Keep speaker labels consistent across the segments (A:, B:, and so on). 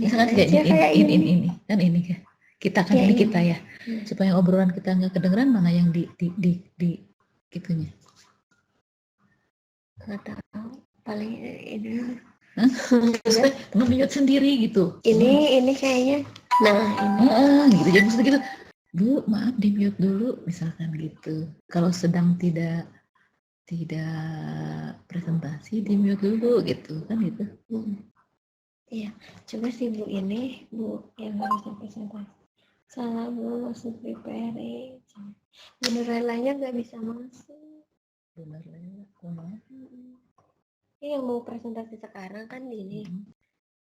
A: Misalkan kayak ini kan ini ya. Kita kan ini kita ya. Supaya obrolan kita nggak kedengeran, mana yang di gitunya.
B: Nggak tahu. Paling ini.
A: Maksudnya nge-mute sendiri gitu.
B: Ini kayaknya. Nah, ini.
A: Gitu. Jadi maksudnya gitu. Bu, maaf di mute dulu misalkan gitu. Kalau sedang tidak presentasi di mute dulu gitu kan gitu.
B: Iya, coba sih Bu ini, Bu yang harusnya presentasi. Salah Bu, masuk preparing. Bener relanya nggak bisa masuk.
A: Bener Lela, kumaha?
B: Ini yang mau presentasi sekarang kan ini.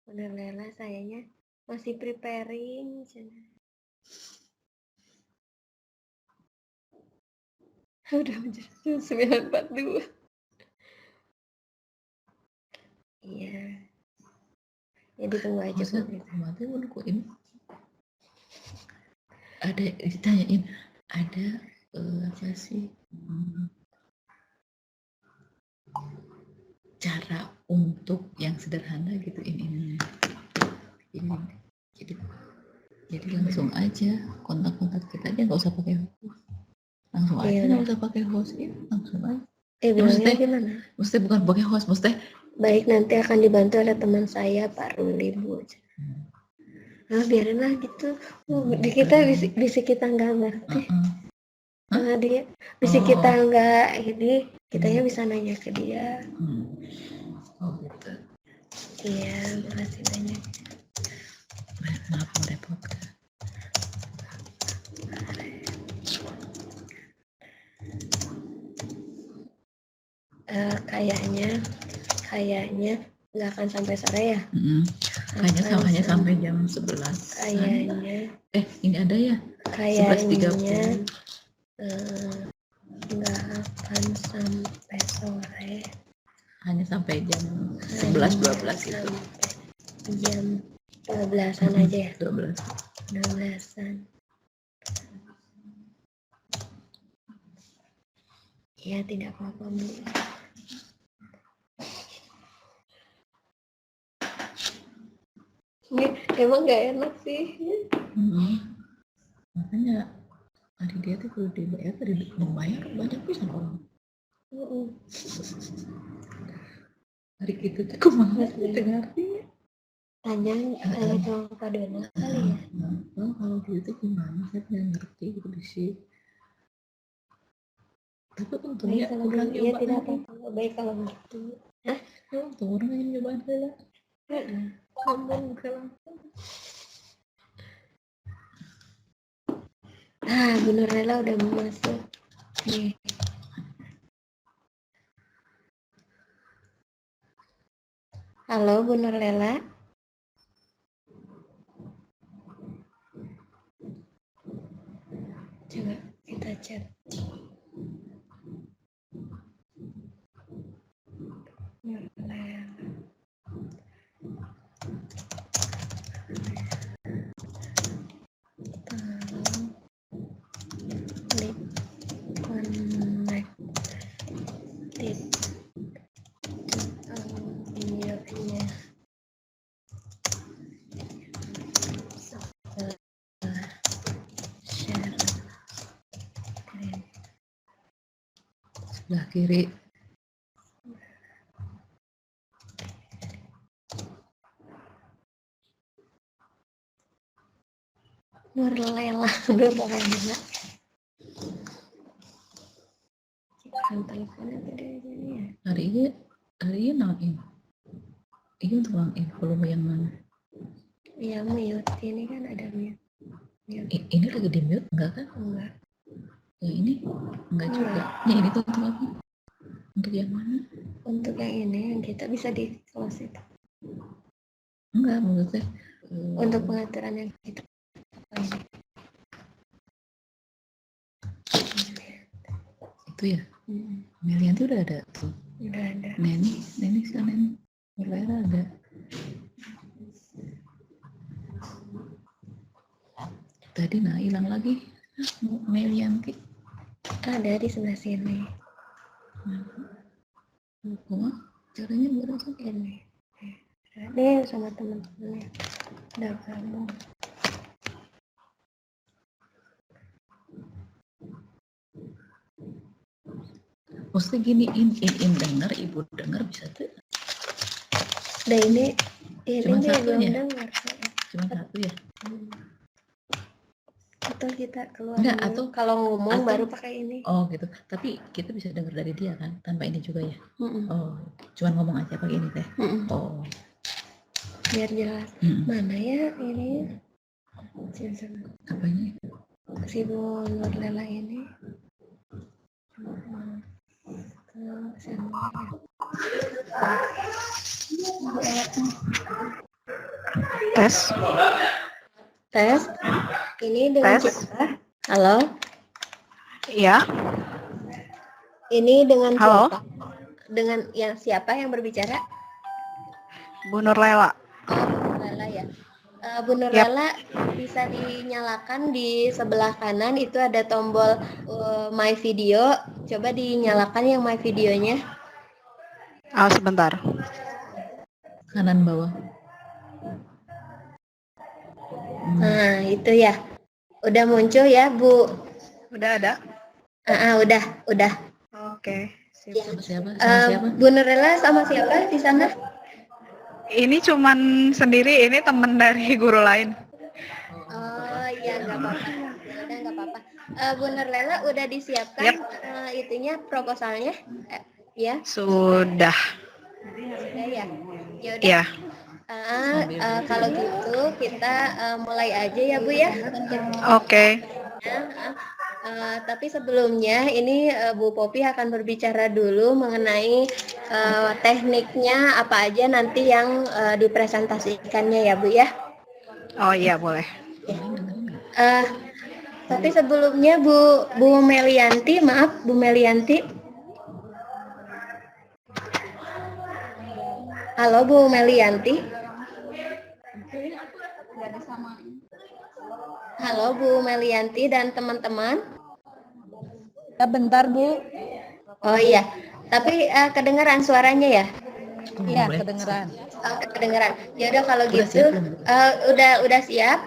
B: Bener Lela, sayanya masih preparing. Udah menjadi 942. Iya. Jadi tunggu aja Bu.
A: Mati menurutku ini ada ditanyain ada apa sih cara untuk yang sederhana gitu ini jadi langsung aja kontak kita aja, nggak usah pakai host, langsung aja nggak usah pakai host ya, langsung aja.
B: Bilangnya gimana?
A: Mesti bukan pakai host, mesti
B: baik, nanti akan dibantu oleh teman saya Pak Ruli Bu. Nah, biarin lah gitu. Di kita bisa kita nggak ngerti. Dia bisa kita nggak ini, kitanya bisa nanya ke dia.
A: Oh gitu.
B: Iya, makasih banyak.
A: Maaf merepotkan.
B: Kayaknya nggak akan sampai sore ya.
A: Kayaknya hanya sampai jam 11.
B: Kayaknya.
A: Ini ada ya.
B: Kayaknya nggak akan sampai sore.
A: Hanya sampai jam 11-12 gitu.
B: Jam 12-an aja ya. 12-an. Ya tidak apa-apa Bu. Ini emang nggak enak sih.
A: Makanya hari dia tuh perlu dibayar, membayar banyak pisan orang. Hari kita tuh kemana dengar dia.
B: Tanya sama Kak Dona kali ya.
A: Kalau gitu gimana? Saya nggak ngerti gitu sih. Tapi untungnya orang
B: ya tidak apa-apa, baik kalau gitu.
A: Untung orang yang nyobain Lela. Ngomong ke langsung.
B: Bener Lela udah mau masuk. Nih. Halo Bu Nur Lela. Coba kita chat. Nur Lela.
A: Sebelah kiri.
B: Nur Lela. Teleponnya tadi aja nih ya.
A: Hari ini nangin. Ini untuk nangin volume yang mana?
B: Iya, mute. Ini kan ada mute.
A: Ini lagi di mute enggak kan?
B: Enggak.
A: Yang ini enggak juga. Ini tuh untuk apa? Untuk yang mana?
B: Untuk yang ini yang kita bisa di close itu.
A: Enggak, maksudnya
B: untuk pengaturan yang kita
A: itu ya. Melianti udah ada tuh.
B: Udah ada.
A: Neni sih Neni. Merlera ada. Tadi hilang lagi. Melianti.
B: Ada di sebelah sini.
A: Caranya berapa?
B: Ini. Ada sama teman-temannya. Udah gabung.
A: Mesti gini, in dengar, ibu dengar bisa tuh.
B: Nah ini
A: Cuma
B: dia
A: satu
B: belum
A: ya?
B: dengar.
A: Cuma satu ya?
B: Atau kita keluar
A: Enggak,
B: dulu.
A: atau
B: Kalau ngomong
A: atau-
B: baru pakai ini.
A: Oh gitu. Tapi kita bisa dengar dari dia kan, tanpa ini juga ya?
B: Mm-mm.
A: Oh, cuman ngomong aja pakai ini teh.
B: Mm-mm.
A: Oh.
B: Biar jelas. Mana ya ini?
A: Apanya?
B: Si Bu Nurlela ini.
C: Tes.
B: Tes. Ini dengan
C: Tes.
B: siapa? Halo.
C: Iya.
B: Ini dengan
C: Halo.
B: siapa? Dengan yang siapa yang berbicara?
C: Bu Nurlela.
B: Oh, Bu Nurlela ya. Bu Nurlela bisa dinyalakan di sebelah kanan itu ada tombol my video. Coba dinyalakan yang my videonya.
C: Oh, sebentar.
A: Kanan bawah.
B: Nah, itu ya. Udah muncul ya, Bu?
C: Udah ada?
B: Udah.
C: Oke.
B: Ya.
A: Sama siapa? Sama siapa?
B: Bu Nurlela sama siapa di sana?
C: Ini cuman sendiri, ini teman dari guru lain.
B: Oh iya, nggak apa-apa. Ya udah nggak apa-apa. Bu Nurlela udah disiapkan
C: Yap.
B: itunya proposalnya? Ya.
C: Sudah.
B: Sudah ya. Ya udah.
C: Iya.
B: Kalau gitu kita mulai aja ya Bu ya untuk
C: Oke.
B: tapi sebelumnya ini Bu Popi akan berbicara dulu mengenai tekniknya apa aja nanti yang dipresentasikannya ya Bu ya.
C: Oh iya, boleh.
B: Tapi sebelumnya Bu Melianti, maaf Bu Melianti. Halo Bu Melianti. Halo Bu Melianti dan teman-teman.
D: Ya, bentar Bu.
B: Oh iya, tapi kedengaran suaranya ya?
D: Iya,
A: Boleh.
D: kedengeran.
B: Kedengeran. Ya udah kalau
A: Udah
B: gitu,
A: siap belum?
B: udah siap.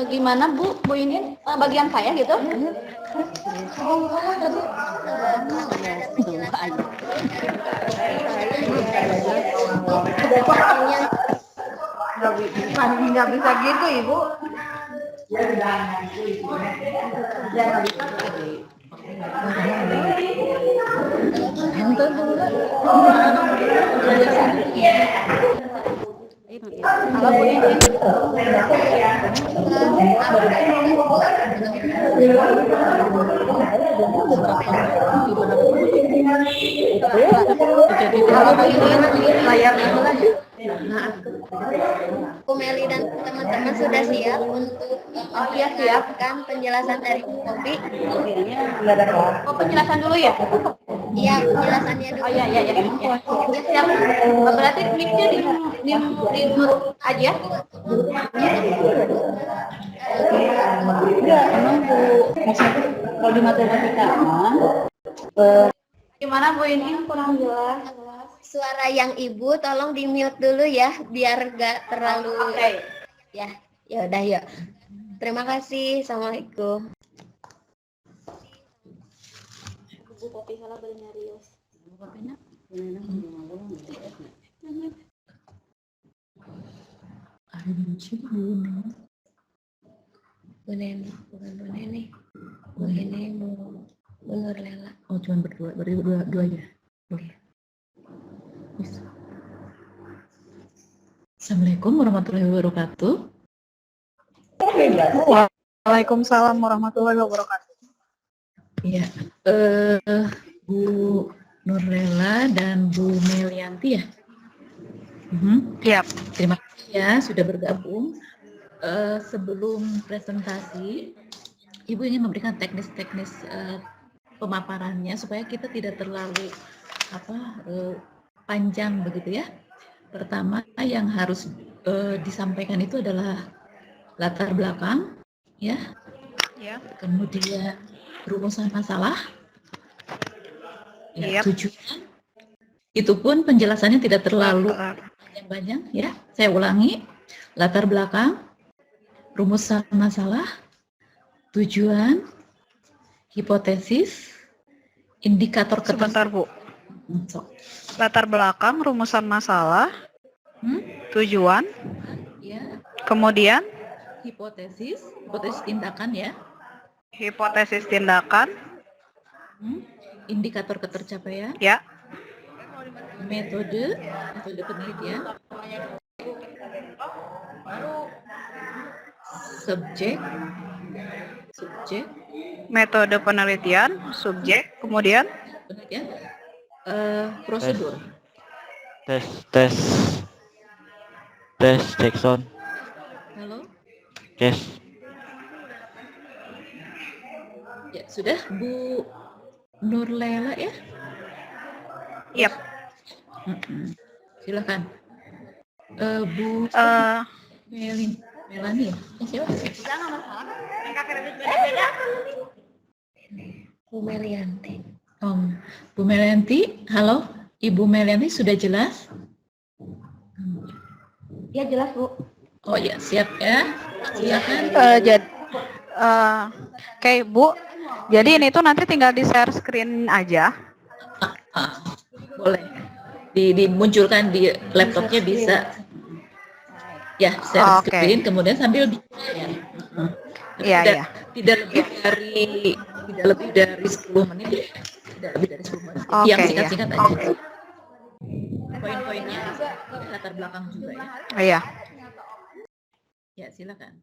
D: Gimana Bu ini bagian saya gitu?
C: Nggak bisa gitu, Ibu.
A: Enten dulu.
D: Halo Bu ini.
C: Kalau ini layar itu lagi.
B: Bu Meli dan teman-teman sudah siap untuk mendengarkan penjelasan dari Bu Popi?
D: Oh, penjelasan dulu ya?
B: Iya, penjelasannya dulu.
D: Oh iya. Ya, siap. Berarti mic-nya di mute aja.
E: Enggak, emang Bu, maksudnya kalau di matematika
D: Gimana Bu ini kurang jelas?
B: Suara yang Ibu tolong di mute dulu ya, biar gak terlalu.
D: Oke.
B: Ya udah yuk. Terima kasih. Assalamualaikum. Bu Popi salah bernyarius.
A: Ada benci Bu.
B: Bu Neni, bukan Bu Neni. Bu ini Bu Nurlela.
A: Oh, cuma berdua ya. Boleh. Yes. Assalamualaikum warahmatullahi wabarakatuh.
C: Waalaikumsalam warahmatullahi wabarakatuh.
A: Iya, Bu Nurlela dan Bu Melianti ya.
C: Siap.
A: Terima kasih ya sudah bergabung. Sebelum presentasi, Ibu ingin memberikan teknis-teknis pemaparannya supaya kita tidak terlalu panjang begitu ya. Pertama yang harus disampaikan itu adalah latar belakang, ya. Kemudian rumusan masalah, ya, tujuan. Itu pun penjelasannya tidak terlalu panjang-panjang, ya. Saya ulangi. latar belakang, rumusan masalah, tujuan, hipotesis, indikator
C: Sebentar, Bu.
A: Sok.
C: Latar belakang, rumusan masalah, tujuan,
A: Ya,
C: kemudian
A: hipotesis tindakan ya,
C: hipotesis tindakan,
A: indikator ketercapaian,
C: ya.
A: metode penelitian, subjek,
C: Metode penelitian, subjek, kemudian
A: penelitian, prosedur.
F: Tes Jackson.
A: Halo,
F: Yes.
A: ya sudah Bu Nurlela ya,
C: yap.
A: silakan. Bu Melani ya? Siapa?
B: Bu Melianti.
A: Bu Melianti, halo, Ibu Melianti sudah jelas?
D: Ya jelas Bu.
A: Oh ya, siap ya. Silakan.
C: Oke, Bu. Jadi ini tuh nanti tinggal di share screen aja.
A: Boleh. Dimunculkan di laptopnya bisa. Ya, share screen, kemudian sambil
C: Iya.
A: Tidak lebih dari 10 menit. Tidak lebih dari 10 menit.
C: Oke,
A: Yang singkat-singkat
C: ya.
A: aja. Poin-poinnya, latar belakang juga ya.
C: Iya.
A: Ya, silakan.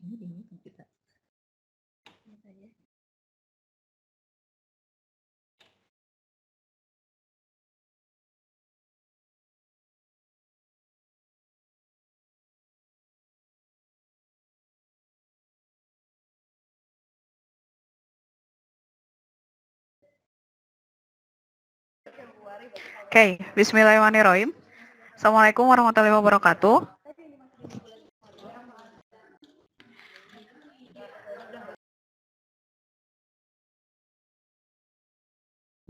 A: Ini di kita.
C: Oke, bismillahirrahmanirrahim. Assalamualaikum warahmatullahi wabarakatuh.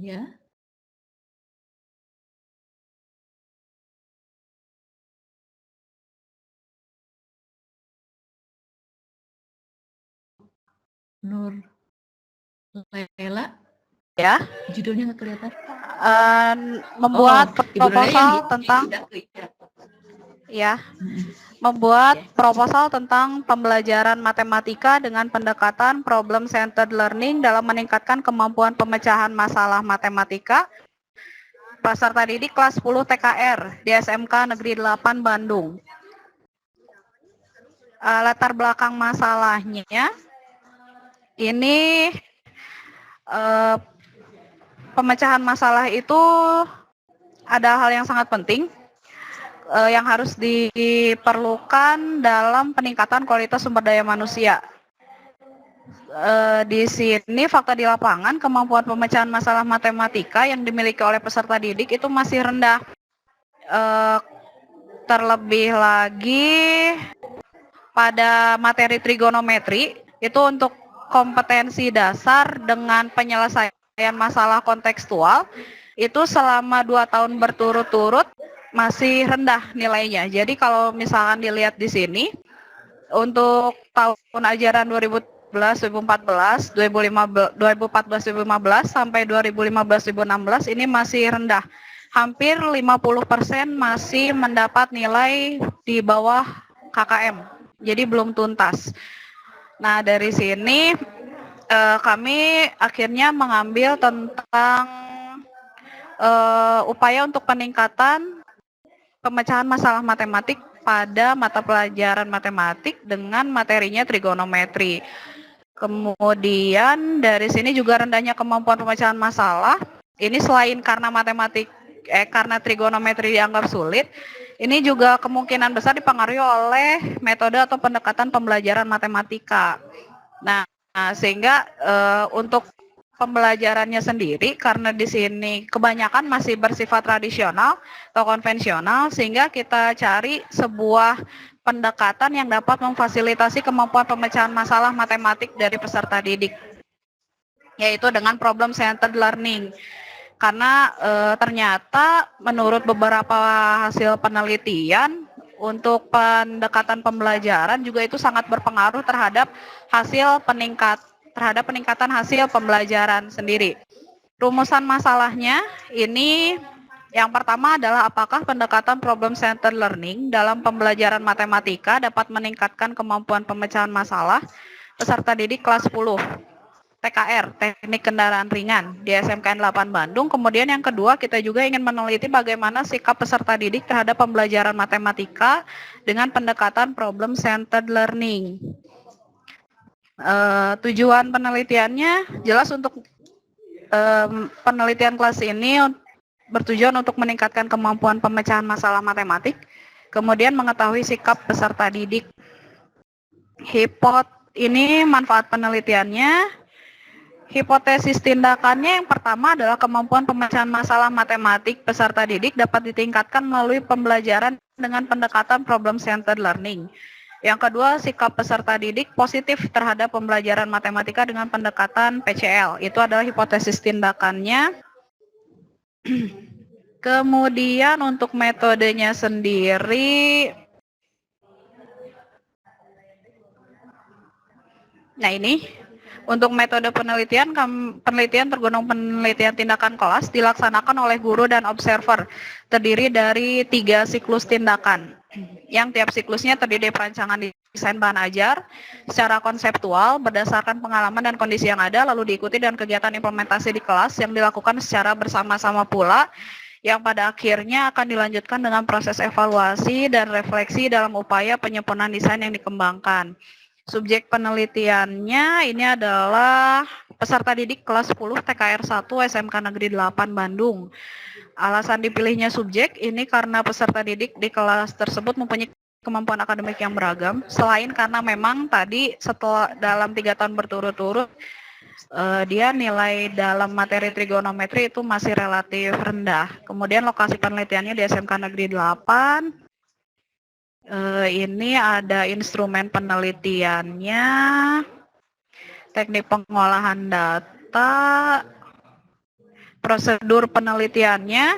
A: Ya. Nur Lela,
C: Ya,
A: judulnya nggak kelihatan.
C: membuat
A: Ibu Nurlela
C: proposal
A: yang
C: tentang ya,
A: Mm-mm.
C: membuat proposal tentang pembelajaran matematika dengan pendekatan problem centered learning dalam meningkatkan kemampuan pemecahan masalah matematika peserta didik kelas 10 TKR di SMK Negeri 8 Bandung. Latar belakang masalahnya ini pemecahan masalah itu ada hal yang sangat penting yang harus diperlukan dalam peningkatan kualitas sumber daya manusia. Di sini fakta di lapangan kemampuan pemecahan masalah matematika yang dimiliki oleh peserta didik itu masih rendah. Terlebih lagi pada materi trigonometri itu untuk kompetensi dasar dengan penyelesaian masalah kontekstual itu selama 2 tahun berturut-turut masih rendah nilainya. Jadi kalau misalkan dilihat di sini untuk tahun ajaran 2014-2015 sampai 2015-2016 ini masih rendah. Hampir 50% masih mendapat nilai di bawah KKM. Jadi belum tuntas. Nah, dari sini kami akhirnya mengambil tentang upaya untuk peningkatan pemecahan masalah matematik pada mata pelajaran matematik dengan materinya trigonometri. Kemudian dari sini juga rendahnya kemampuan pemecahan masalah. Ini selain karena karena trigonometri dianggap sulit, Ini juga kemungkinan besar dipengaruhi oleh metode atau pendekatan pembelajaran matematika. Nah, sehingga untuk pembelajarannya sendiri, karena di sini kebanyakan masih bersifat tradisional atau konvensional, sehingga kita cari sebuah pendekatan yang dapat memfasilitasi kemampuan pemecahan masalah matematik dari peserta didik, yaitu dengan problem centered learning. Karena ternyata menurut beberapa hasil penelitian untuk pendekatan pembelajaran juga itu sangat berpengaruh terhadap peningkatan hasil pembelajaran sendiri. Rumusan masalahnya ini yang pertama adalah apakah pendekatan problem centered learning dalam pembelajaran matematika dapat meningkatkan kemampuan pemecahan masalah peserta didik kelas 10. TKR, Teknik Kendaraan Ringan, di SMKN 8 Bandung. Kemudian yang kedua, kita juga ingin meneliti bagaimana sikap peserta didik terhadap pembelajaran matematika dengan pendekatan problem centered learning. Tujuan penelitiannya jelas untuk penelitian kelas ini bertujuan untuk meningkatkan kemampuan pemecahan masalah matematik, kemudian mengetahui sikap peserta didik. Ini manfaat penelitiannya. Hipotesis tindakannya yang pertama adalah kemampuan pemecahan masalah matematik peserta didik dapat ditingkatkan melalui pembelajaran dengan pendekatan problem centered learning. Yang kedua, sikap peserta didik positif terhadap pembelajaran matematika dengan pendekatan PCL. Itu adalah hipotesis tindakannya. Kemudian untuk metodenya sendiri, nah ini. Untuk metode penelitian tergolong penelitian tindakan kelas dilaksanakan oleh guru dan observer, terdiri dari 3 siklus tindakan, yang tiap siklusnya terdiri dari perancangan desain bahan ajar secara konseptual berdasarkan pengalaman dan kondisi yang ada, lalu diikuti dengan kegiatan implementasi di kelas yang dilakukan secara bersama-sama pula, yang pada akhirnya akan dilanjutkan dengan proses evaluasi dan refleksi dalam upaya penyempurnaan desain yang dikembangkan. Subjek penelitiannya ini adalah peserta didik kelas 10 TKR 1 SMK Negeri 8 Bandung. Alasan dipilihnya subjek ini karena peserta didik di kelas tersebut mempunyai kemampuan akademik yang beragam, selain karena memang tadi setelah dalam 3 tahun berturut-turut dia nilai dalam materi trigonometri itu masih relatif rendah. Kemudian lokasi penelitiannya di SMK Negeri 8. Ini ada instrumen penelitiannya, teknik pengolahan data, prosedur penelitiannya.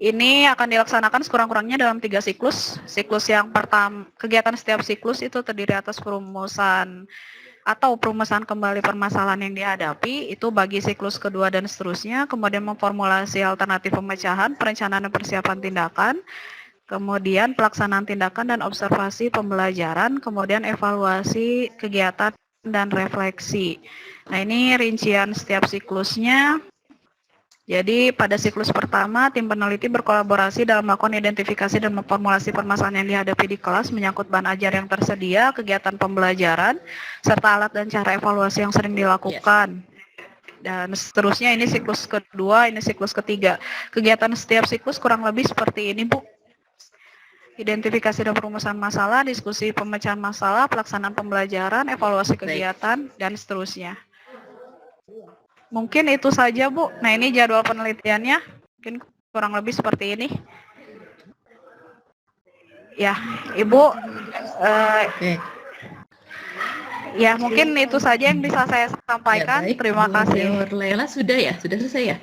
C: Ini akan dilaksanakan sekurang-kurangnya dalam 3 siklus. Siklus yang pertama, kegiatan setiap siklus itu terdiri atas perumusan kembali permasalahan yang dihadapi, itu bagi siklus kedua dan seterusnya, kemudian memformulasi alternatif pemecahan, perencanaan dan persiapan tindakan, kemudian pelaksanaan tindakan dan observasi pembelajaran, kemudian evaluasi kegiatan dan refleksi. Nah, ini rincian setiap siklusnya. Jadi pada siklus pertama, tim peneliti berkolaborasi dalam melakukan identifikasi dan memformulasi permasalahan yang dihadapi di kelas menyangkut bahan ajar yang tersedia, kegiatan pembelajaran, serta alat dan cara evaluasi yang sering dilakukan. Dan seterusnya, ini siklus kedua, ini siklus ketiga. Kegiatan setiap siklus kurang lebih seperti ini, Bu. Identifikasi dan perumusan masalah, diskusi pemecahan masalah, pelaksanaan pembelajaran, evaluasi kegiatan, dan seterusnya. Mungkin itu saja, Bu. Nah, ini jadwal penelitiannya. Mungkin kurang lebih seperti ini. Ya, Ibu. Ya, mungkin itu saja yang bisa saya sampaikan.
A: Ya, baik,
C: terima
A: Bu
C: kasih.
A: Lela, sudah ya? Sudah selesai ya?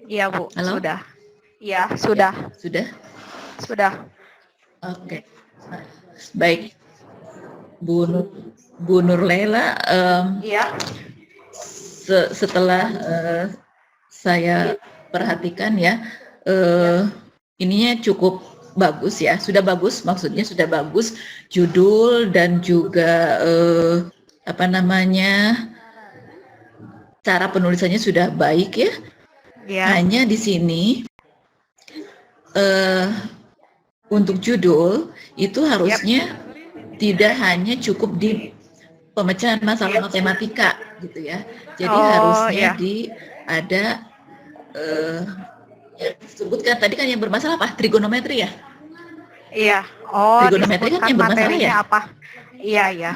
C: Iya, Bu.
A: Halo?
C: Sudah. Iya, sudah.
A: Sudah?
C: Sudah.
A: Oke. Baik. Bu Nur Lela,
C: Iya.
A: setelah saya perhatikan ya, ininya cukup bagus ya, sudah bagus, maksudnya sudah bagus judul dan juga cara penulisannya sudah baik ya.
C: Iya.
A: Hanya di sini untuk judul itu harusnya tidak hanya cukup di pemecahan masalah matematika gitu ya. Jadi harusnya ada yang disebutkan tadi kan yang bermasalah apa? Trigonometri ya?
C: Iya. Oh,
A: Trigonometri kan
C: disebutkan
A: yang bermasalah
C: materinya
A: ya.
C: apa? Iya, iya.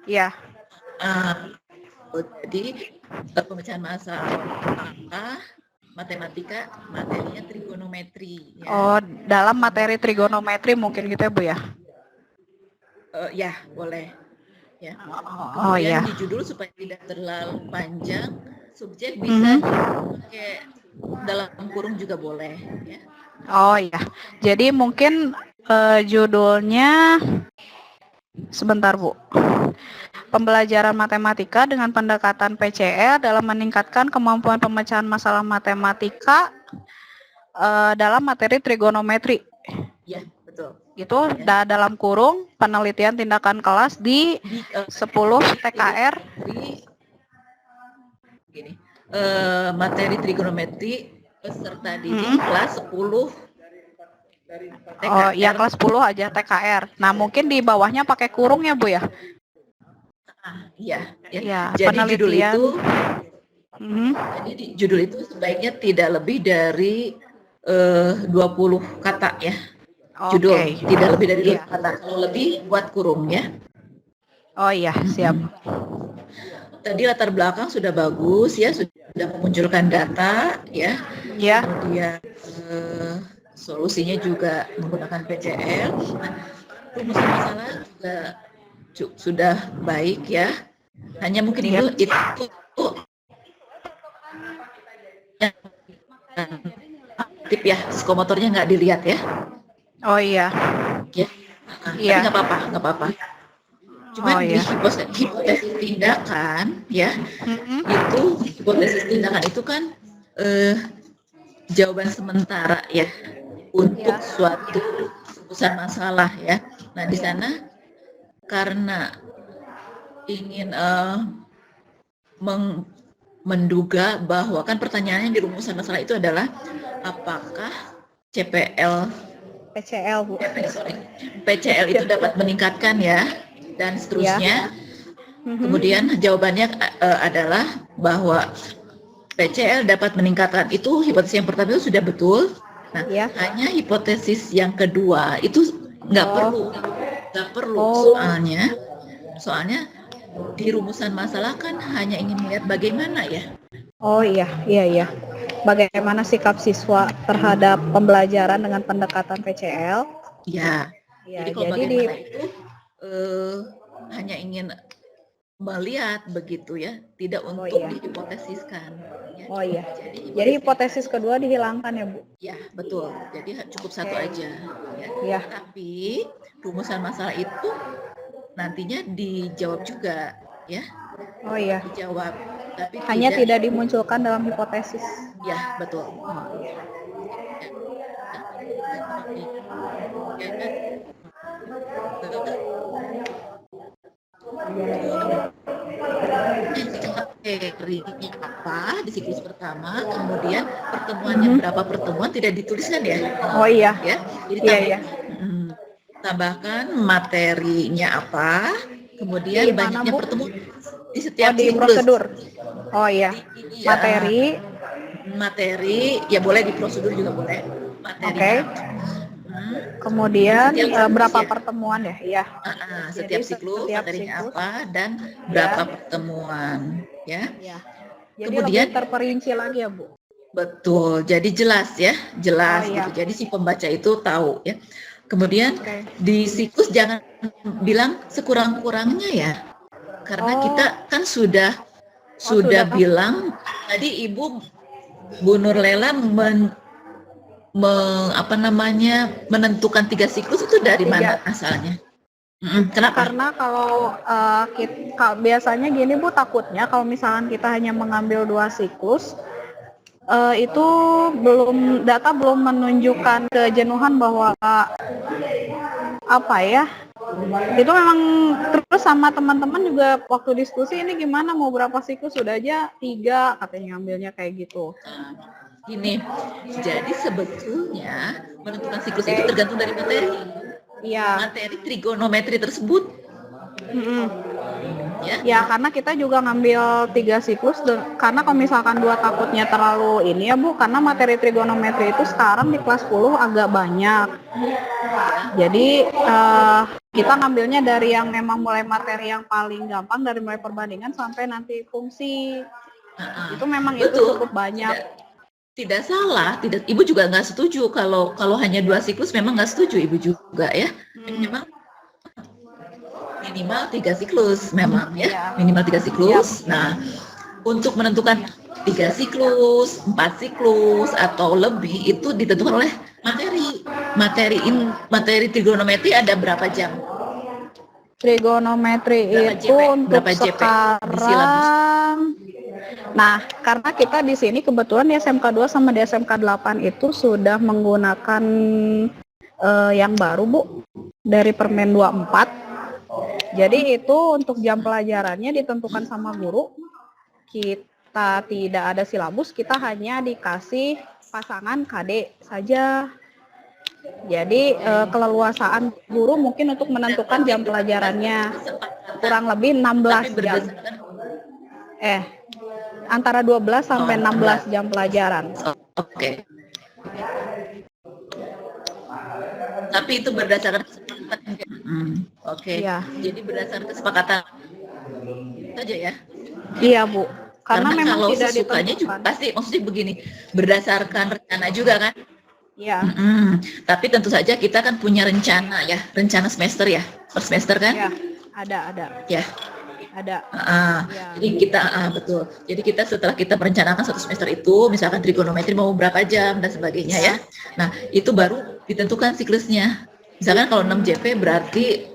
C: Iya.
A: Jadi pemecahan masalah matematika materinya trigonometri ya.
C: Oh, dalam materi trigonometri mungkin gitu ya, Bu ya?
A: Ya, boleh. Ya.
C: Oh,
A: Kemudian
C: iya.
A: di judul supaya tidak terlalu panjang, subjek bisa dipakai dalam kurung juga boleh ya.
C: Oh iya. Jadi mungkin judulnya sebentar, Bu. Pembelajaran matematika dengan pendekatan PCL dalam meningkatkan kemampuan pemecahan masalah matematika dalam materi trigonometri.
A: Ya, betul.
C: Itu dalam kurung penelitian tindakan kelas di 10 TKR.
A: Gini, materi trigonometri peserta didik kelas 10 TKR.
C: Oh iya, kelas 10 aja TKR. Nah mungkin di bawahnya pakai kurung ya, Bu ya?
A: Iya.
C: Ya,
A: jadi judul
C: penelitian.
A: itu jadi judul itu sebaiknya tidak lebih dari 20 kata ya. Judul tidak lebih dari 20 kata. Kalau lebih buat kurung ya.
C: Oh iya, siap.
A: Tadi latar belakang sudah bagus ya, sudah memunculkan data ya.
C: Ya.
A: Kemudian solusinya juga menggunakan PCL. Nah, rumusan masalah juga sudah baik ya. Hanya mungkin itu tip ya, psikomotornya nggak dilihat ya.
C: Oh iya.
A: Ya. Tapi nggak apa-apa. Cuma di hipotesis tindakan ya, itu hipotesis tindakan itu kan jawaban sementara ya untuk suatu rumusan masalah ya. Nah di sana karena ingin menduga bahwa kan pertanyaannya di rumusan masalah itu adalah apakah PCL itu dapat meningkatkan ya dan seterusnya. Kemudian jawabannya adalah bahwa PCL dapat meningkatkan, itu hipotesis yang pertama itu sudah betul. Nah, hanya hipotesis yang kedua itu nggak perlu soalnya di rumusan masalah kan hanya ingin melihat bagaimana ya.
C: Oh iya. Bagaimana sikap siswa terhadap pembelajaran dengan pendekatan PCL?
A: Ya. Jadi kalau bagaimana itu hanya ingin melihat begitu ya, tidak untuk dihipotesiskan. Ya.
C: Oh iya. Jadi hipotesis kedua dihilangkan ya, Bu?
A: Ya, betul. Jadi cukup satu aja.
C: Ya.
A: Tapi rumusan masalah itu nantinya dijawab juga, ya.
C: Oh iya.
A: Dijawab. Tapi
C: hanya tidak dimunculkan dalam hipotesis.
A: Ya, betul. Materinya apa di siklus pertama, kemudian pertemuannya berapa pertemuan tidak dituliskan ya.
C: Oh iya.
A: Ya, jadi tambahkan materinya apa, kemudian banyaknya pertemuan di setiap siklus.
C: Prosedur. Oh iya.
A: Materi ya boleh di prosedur juga boleh. Materinya.
C: Kemudian berapa pertemuan ya? Iya.
A: Setiap siklus materinya apa dan berapa pertemuan ya.
C: Jadi kemudian lebih terperinci lagi ya, Bu.
A: Betul. Jadi jelas ya, jelas gitu. Jadi si pembaca itu tahu ya. Kemudian di siklus jangan bilang sekurang-kurangnya ya. Karena kita kan sudah bilang tadi Ibu Bu Nurlela menentukan 3 siklus itu dari mana asalnya? Kenapa?
C: Karena kalau biasanya gini Bu, takutnya kalau misalkan kita hanya mengambil 2 siklus itu data belum menunjukkan kejenuhan bahwa itu memang. Terus sama teman-teman juga waktu diskusi ini gimana mau berapa siklus, sudah aja 3 katanya ngambilnya kayak gitu.
A: Gini, jadi sebetulnya menentukan siklus itu tergantung dari materi. Iya. Materi trigonometri tersebut. Ya,
C: Ya, karena kita juga ngambil 3 siklus, karena kalau misalkan 2 takutnya terlalu ini ya Bu, karena materi trigonometri itu sekarang di kelas 10 agak banyak. Jadi kita ngambilnya dari yang memang mulai materi yang paling gampang, dari mulai perbandingan sampai nanti fungsi. Itu memang itu
A: Betul.
C: cukup banyak.
A: Tidak salah, tidak. Ibu juga nggak setuju kalau hanya 2 siklus, memang nggak setuju Ibu juga ya. Memang minimal 3 siklus memang ya, minimal 3 siklus. Nah, untuk menentukan 3 siklus, 4 siklus atau lebih itu ditentukan oleh materi trigonometri. Ada berapa jam?
C: Trigonometri
A: Berapa
C: itu
A: JP?
C: untuk
A: Berapa JP di silabus?
C: sekarang. Nah, karena kita di sini kebetulan di SMK 2 sama di SMK 8 itu sudah menggunakan yang baru Bu, dari Permen 24. Jadi itu untuk jam pelajarannya ditentukan sama guru. Kita tidak ada silabus, kita hanya dikasih pasangan KD saja. Jadi keleluasaan guru mungkin untuk menentukan jam pelajarannya kurang lebih 16 jam. Antara 12 sampai 16 jam pelajaran.
A: Oke. Tapi itu berdasarkan kesepakatan. Oke.
C: Iya.
A: Jadi berdasarkan kesepakatan saja ya.
C: Iya Bu. Karena memang
A: kalau
C: tidak
A: sesukanya juga
C: ditentukan.
A: pasti, maksudnya begini, berdasarkan rencana juga kan.
C: Iya.
A: Tapi tentu saja kita kan punya rencana ya, rencana semester ya, per semester kan?
C: Ya, ada.
A: Ya.
C: Ada. Ya.
A: Jadi kita betul. Jadi kita setelah kita merencanakan satu semester itu, misalkan trigonometri mau berapa jam dan sebagainya ya. Nah, itu baru ditentukan siklusnya. Misalkan kalau 6 JP berarti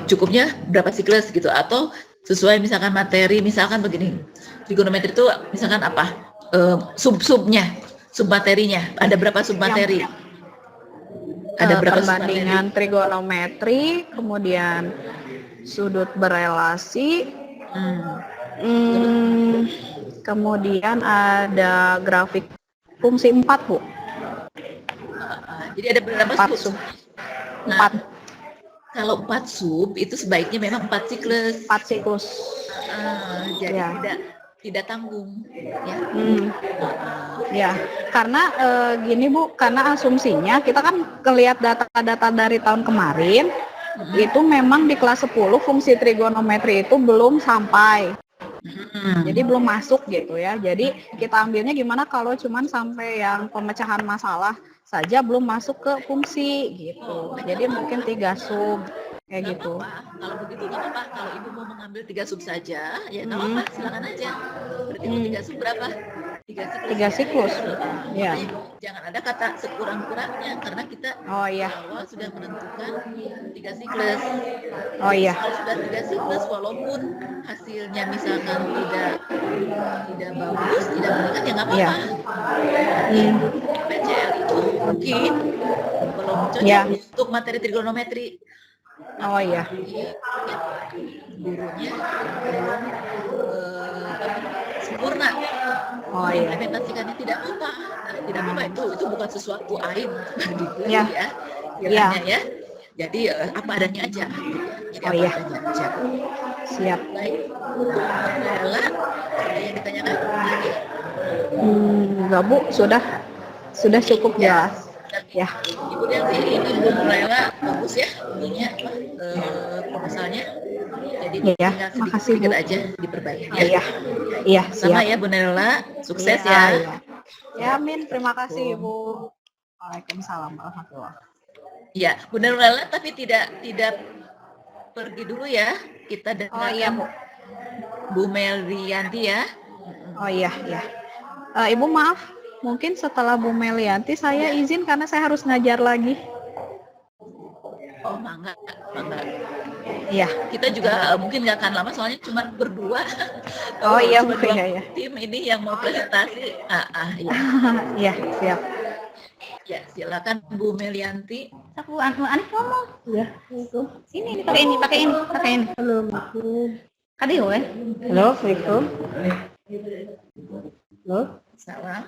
A: cukupnya berapa siklus gitu, atau sesuai misalkan materi, misalkan begini. Trigonometri itu misalkan apa? Sub-subnya, submaterinya. Ada berapa submateri? Ada berapa
C: perbandingan trigonometri, kemudian sudut berelasi, kemudian ada grafik fungsi 4 Bu.
A: Jadi ada berapa
C: 4
A: sub?
C: sub.
A: Nah, kalau 4 sub itu sebaiknya memang 4 siklus.
C: 4 siklus.
A: Jadi
C: Ya.
A: tidak tanggung ya.
C: Ya, karena gini Bu, karena asumsinya kita kan ngelihat data-data dari tahun kemarin, itu memang di kelas 10 fungsi trigonometri itu belum sampai. Jadi belum masuk gitu ya. Jadi kita ambilnya gimana kalau cuman sampai yang pemecahan masalah saja belum masuk ke fungsi gitu. Jadi mungkin 3 sub kayak gitu.
A: Kalau begitu nggak apa-apa. Kalau Ibu mau mengambil 3 sub saja, ya nggak apa-apa, silakan aja. Berarti kalau 3 sub berapa? 3 siklus.
C: 3 siklus. Ya.
A: Jangan ada kata sekurang-kurangnya, karena kita awal sudah menentukan 3 siklus.
C: Oh iya.
A: Kalau sudah 3 siklus, walaupun hasilnya misalkan tidak bagus, tidak meningkat, ya nggak apa-apa. PCL itu mungkin belum cocok untuk materi trigonometri.
C: Oh iya.
A: Gurunya belum sempurna.
C: Oh iya.
A: Implementasikannya tidak apa-apa. Tidak apa-apa, itu bukan sesuatu aib bagi guru
C: Ya.
A: Kiranya ya. Jadi apa adanya aja. Jadi
C: Oh iya.
A: adanya aja.
C: Siap.
A: Baik. Adalah ada yang ditanyakan lagi.
C: Enggak Bu, sudah cukup jelas. Ya.
A: Ibu Delvi, ini Bu Nurela bagus ya ininya proposalnya. Jadi
C: Ya,
A: tinggal
C: makasih Bu.
A: sedikit aja diperbaiki.
C: Iya,
A: Sama
C: siap.
A: ya Bu Nurela, sukses
C: Iya,
A: ya.
C: iya. Ya, amin. Terima kasih Ibu. Waalaikumsalam warahmatullahi.
A: Ya, Bu Nurela, tapi tidak pergi dulu ya. Kita dengarkan
C: iya, Bu.
A: Bu Melianti ya.
C: Oh iya. Ibu maaf, mungkin setelah Bu Melianti saya izin karena saya harus ngajar lagi.
A: Oh, mangga.
C: Iya.
A: Kita juga mungkin nggak akan lama, soalnya cuma berdua.
C: Oh iya,
A: cuma
C: Bu.
A: dua
C: Iya.
A: tim ini yang mau presentasi. Iya.
C: Iya, siap.
A: Ya, silakan Bu Melianti.
D: Aku Anik ngomong.
B: Ya, itu.
D: Ini pakai ini.
B: Halo.
D: Kadeo kan?
B: Halo, Assalamualaikum. Halo.
A: Salam.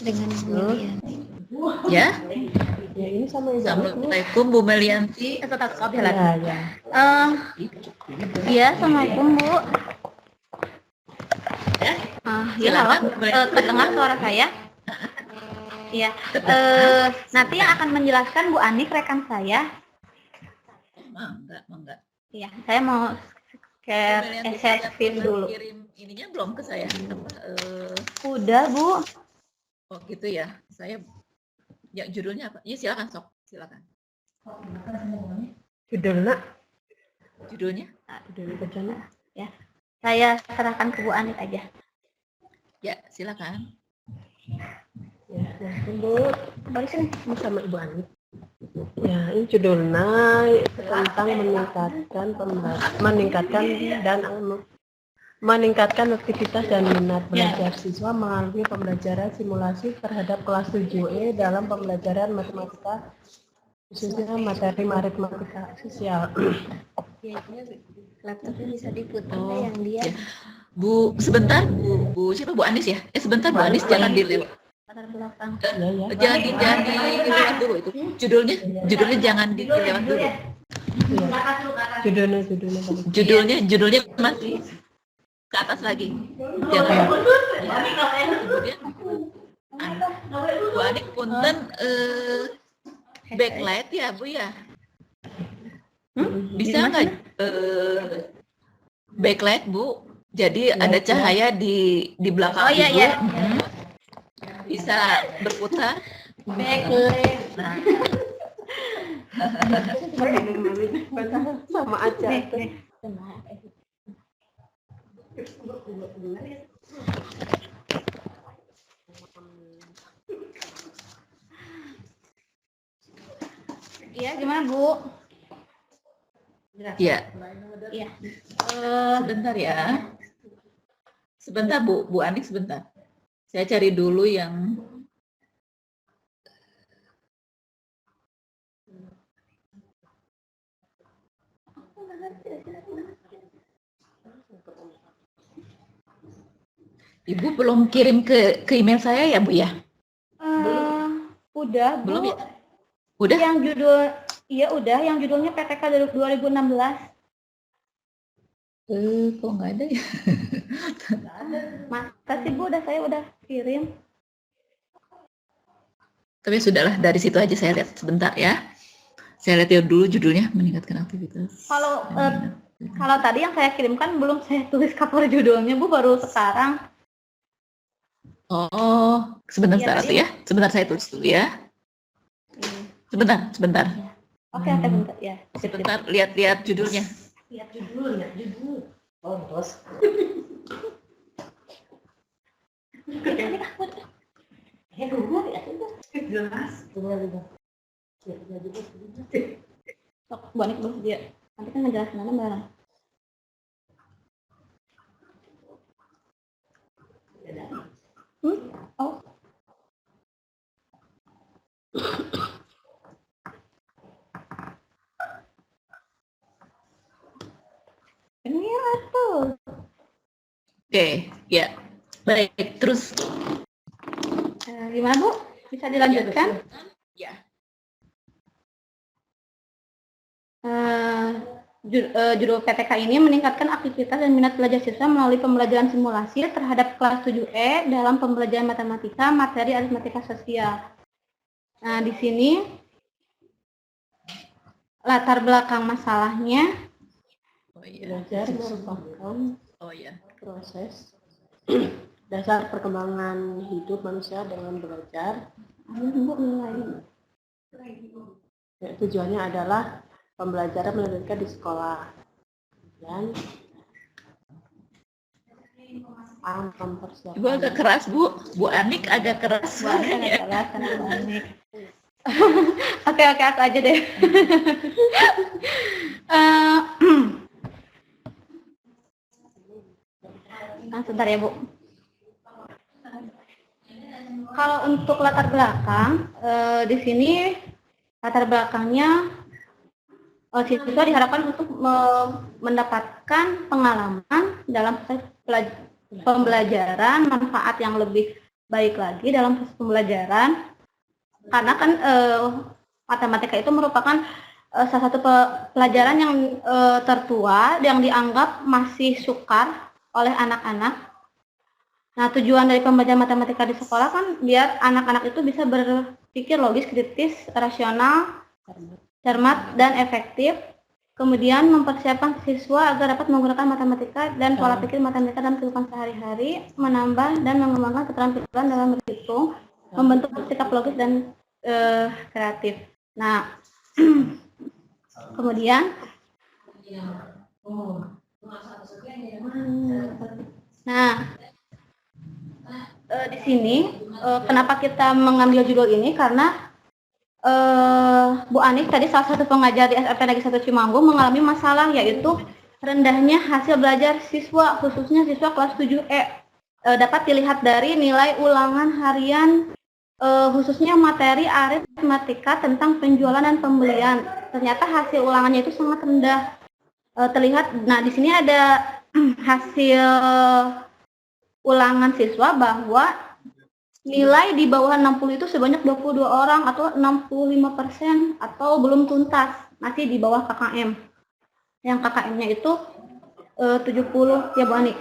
B: Dengan Bu Melianti.
A: Ya,
G: Ya ini sama Ibu Anik, Bu.
A: Assalamualaikum Bu Melianti.
G: Ya.
D: Iya, assalamualaikum Bu.
A: Ya,
D: Iya, halo.
A: silakan, boleh.
D: Terdengar suara saya? Iya. Nanti yang akan menjelaskan Bu Anik, rekan saya.
A: Enggak.
D: Iya, saya mau share screen dulu.
A: Kirim ininya belum ke saya.
D: Udah Bu.
A: Oh gitu ya. Saya ya judulnya apa? Iya silakan sok. Silakan.
G: Judulnya
A: Judulnya?
G: bacanya.
D: Ya, saya serahkan ke Bu Anik aja.
A: Ya silakan.
G: Ya, Bu.
D: Baru sini.
G: Ini sama Ibu Anik. Ya, ini judulnya tentang meningkatkan aktivitas dan minat belajar siswa melalui pembelajaran simulasi terhadap kelas 7E dalam pembelajaran matematika, khususnya materi matematika sosial.
B: Ya, laptopnya bisa diputar
A: Oh,
B: yang dia.
A: ya. Bu, sebentar Bu siapa Bu Anis ya? Sebentar Bu Anis jangan dilewat.
D: Latar belakang.
G: Ya.
A: Jangan dilewat dulu itu. Judulnya jangan dilewat dulu.
G: Iya. Judulnya
A: Judulnya masih ke atas lagi. Jangan. Kemudian Bu Anik punten backlight ya Bu ya. Bisa nggak backlight Bu? Jadi ada cahaya di belakang
D: Oh, iya,
A: Ibu.
D: iya.
A: Bisa berputar.
D: Backlight.
A: Nah,
G: sama aja.
D: Iya, gimana Bu?
A: ya.
D: Iya.
A: Sebentar ya. Sebentar Bu Anik sebentar. Saya cari dulu yang Ibu belum kirim ke email saya ya Bu ya?
D: Udah Bu.
A: Belum ya? Udah?
D: Yang judul, iya udah. Yang judulnya PTK 2016.
A: Kok nggak ada ya?
D: Masa sih Bu, saya udah kirim.
A: Tapi sudahlah, dari situ aja saya lihat sebentar ya. Saya lihat ya dulu judulnya meningkatkan aktivitas.
D: Kalau tadi yang saya kirimkan belum saya tulis cover judulnya Bu, baru sekarang.
A: Oh, sebentar
D: Iya,
A: tuh ya. Sebentar saya tulis dulu ya. Sebentar.
D: Oke, bentar ya.
A: Sebentar lihat judulnya.
D: Lihat judul.
G: Oh, terus.
D: Sok banyak dulu dia. Nanti kan ngejelasin mana bareng. Oh. Ini tuh.
A: Oke, ya. Baik, terus.
D: Gimana Bu? Bisa dilanjutkan?
A: Ya.
D: Judul PTK ini meningkatkan aktivitas dan minat belajar siswa melalui pembelajaran simulasi terhadap kelas 7E dalam pembelajaran matematika, materi aritmatika sosial. Nah, di sini latar belakang masalahnya.
A: Oh iya.
G: Belajar merupakan proses dasar perkembangan hidup manusia dengan belajar. Ya, tujuannya adalah pembelajaran melanjutkan di sekolah dan mempersiapkan.
A: Ibu agak keras Bu Anik agak keras.
D: Oke, aku aja deh. Sebentar ya Bu. Kalau untuk latar belakang, di sini latar belakangnya siswa diharapkan untuk mendapatkan pengalaman dalam proses pembelajaran, manfaat yang lebih baik lagi dalam proses pembelajaran, karena kan matematika itu merupakan salah satu pelajaran yang tertua yang dianggap masih sukar oleh anak-anak. Nah, tujuan dari pembelajaran matematika di sekolah kan biar anak-anak itu bisa berpikir logis, kritis, rasional, cermat, dan efektif. Kemudian mempersiapkan siswa agar dapat menggunakan matematika dan pola pikir matematika dalam kehidupan sehari-hari, menambah dan mengembangkan keterampilan dalam berhitung, membentuk sikap logis dan kreatif. Nah, kemudian, di sini kenapa kita mengambil judul ini, karena Bu Anik tadi salah satu pengajar di SMP Negeri 1 Cimanggung mengalami masalah, yaitu rendahnya hasil belajar siswa, khususnya siswa kelas 7E. Dapat dilihat dari nilai ulangan harian, khususnya materi aritmatika tentang penjualan dan pembelian. Ternyata hasil ulangannya itu sangat rendah. Terlihat, nah di sini ada hasil ulangan siswa bahwa nilai di bawah 60 itu sebanyak 22 orang atau 65% atau belum tuntas, masih di bawah KKM. Yang KKM-nya itu 70 ya Bu Ani.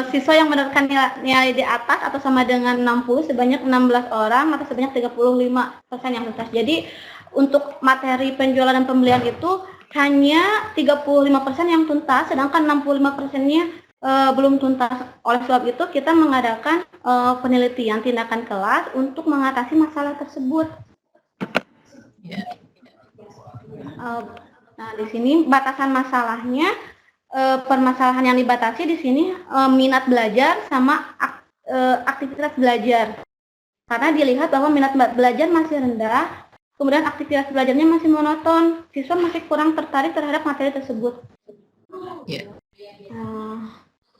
D: Siswa yang mendapatkan nilai di atas atau sama dengan 60 sebanyak 16 orang atau sebanyak 35% yang tuntas. Jadi untuk materi penjualan dan pembelian itu hanya 35% yang tuntas, sedangkan 65%-nya belum tuntas. Oleh sebab itu kita mengadakan penelitian tindakan kelas untuk mengatasi masalah tersebut. Nah, di sini batasan masalahnya, permasalahan yang dibatasi di sini minat belajar sama aktivitas belajar. Karena dilihat bahwa minat belajar masih rendah, kemudian aktivitas belajarnya masih monoton, siswa masih kurang tertarik terhadap materi tersebut.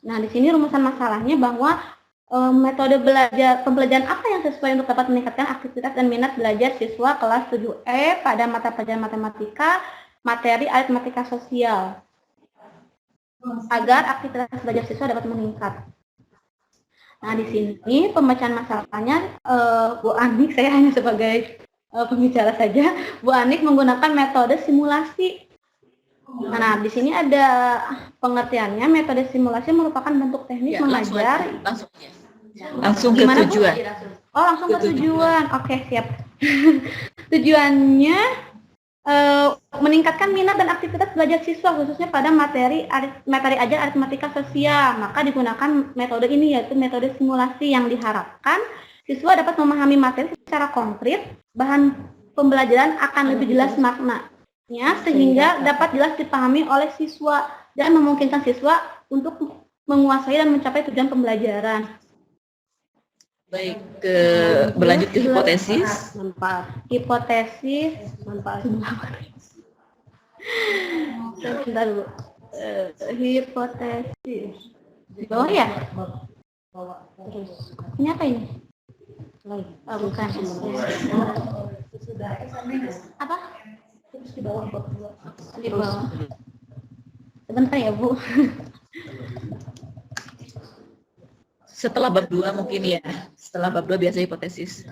D: Nah, di sini rumusan masalahnya bahwa metode pembelajaran apa yang sesuai untuk dapat meningkatkan aktivitas dan minat belajar siswa kelas 7E pada mata pelajaran matematika, materi aritmatika sosial, agar aktivitas belajar siswa dapat meningkat. Nah, di sini pembacaan masalahnya, Bu Anik, saya hanya sebagai pembicara saja, Bu Anik menggunakan metode simulasi. Nah, di sini ada pengertiannya. Metode simulasi merupakan bentuk teknik mengajar.
A: Langsung ke tujuan.
D: Oh, langsung ke tujuan. Oke, siap. Tujuannya meningkatkan minat dan aktivitas belajar siswa, khususnya pada materi ajar aritmatika sosial. Maka digunakan metode ini, yaitu metode simulasi, yang diharapkan siswa dapat memahami materi secara konkret, bahan pembelajaran akan lebih jelas makna, sehingga dapat jelas dipahami oleh siswa dan memungkinkan siswa untuk menguasai dan mencapai tujuan pembelajaran.
A: Baik, berlanjut ke hipotesis.
D: Hipotesis, sebentar dulu. Hipotesis. Di bawah ya? Terus, ini apa ini? Oh, bukan. Apa? Terus di bawah bab 2. Di bawah. Sebentar ya, Bu.
A: Setelah bab 2 mungkin ya. Setelah bab 2 biasa hipotesis.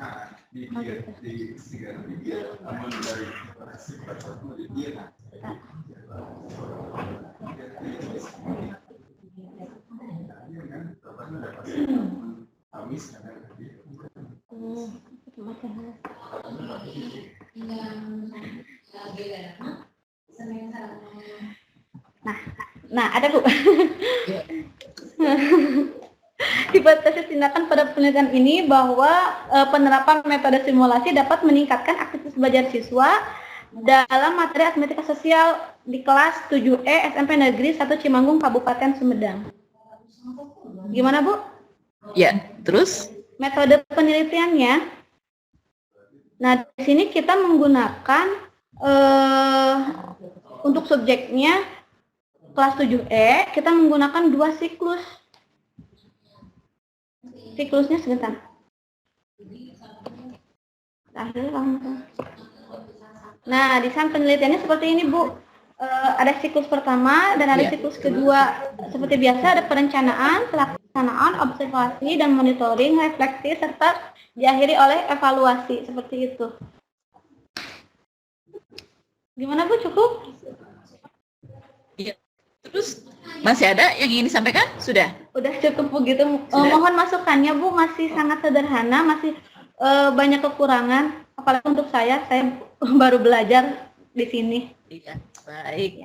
D: Nah, ada Bu. Hipotesis tindakan pada penelitian ini bahwa penerapan metode simulasi dapat meningkatkan aktivitas belajar siswa dalam materi aritmatika sosial di kelas 7E SMP Negeri 1 Cimanggung, Kabupaten Sumedang. Gimana, Bu?
A: Ya, terus?
D: Metode penelitiannya. Nah, di sini kita menggunakan untuk subjeknya kelas 7E, kita menggunakan 2 siklus. Siklusnya sebentar. Nah, desain penelitiannya seperti ini, Bu. Ada siklus pertama dan ada siklus kedua. Seperti biasa ada perencanaan, pelaksanaan, observasi, dan monitoring, refleksi, serta diakhiri oleh evaluasi. Seperti itu. Gimana Bu, cukup?
A: Iya. Terus masih ada yang ingin disampaikan? Sudah?
D: Udah cukup begitu. Mohon masukannya Bu, masih sangat sederhana, masih banyak kekurangan. Apalagi untuk saya baru belajar di sini.
A: Iya, baik.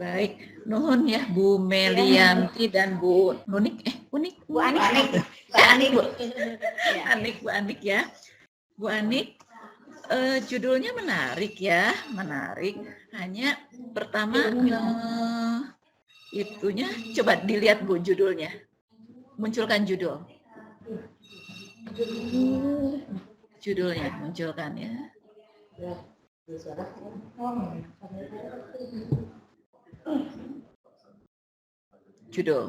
A: Baik, nuhun ya Bu Melianti dan Bu Nunik,
D: Bu Anik.
A: Bu Anik ya. Bu Anik, judulnya menarik ya, menarik. Hanya pertama itunya, coba dilihat Bu judulnya. Munculkan judul. Judulnya munculkan ya. Judul.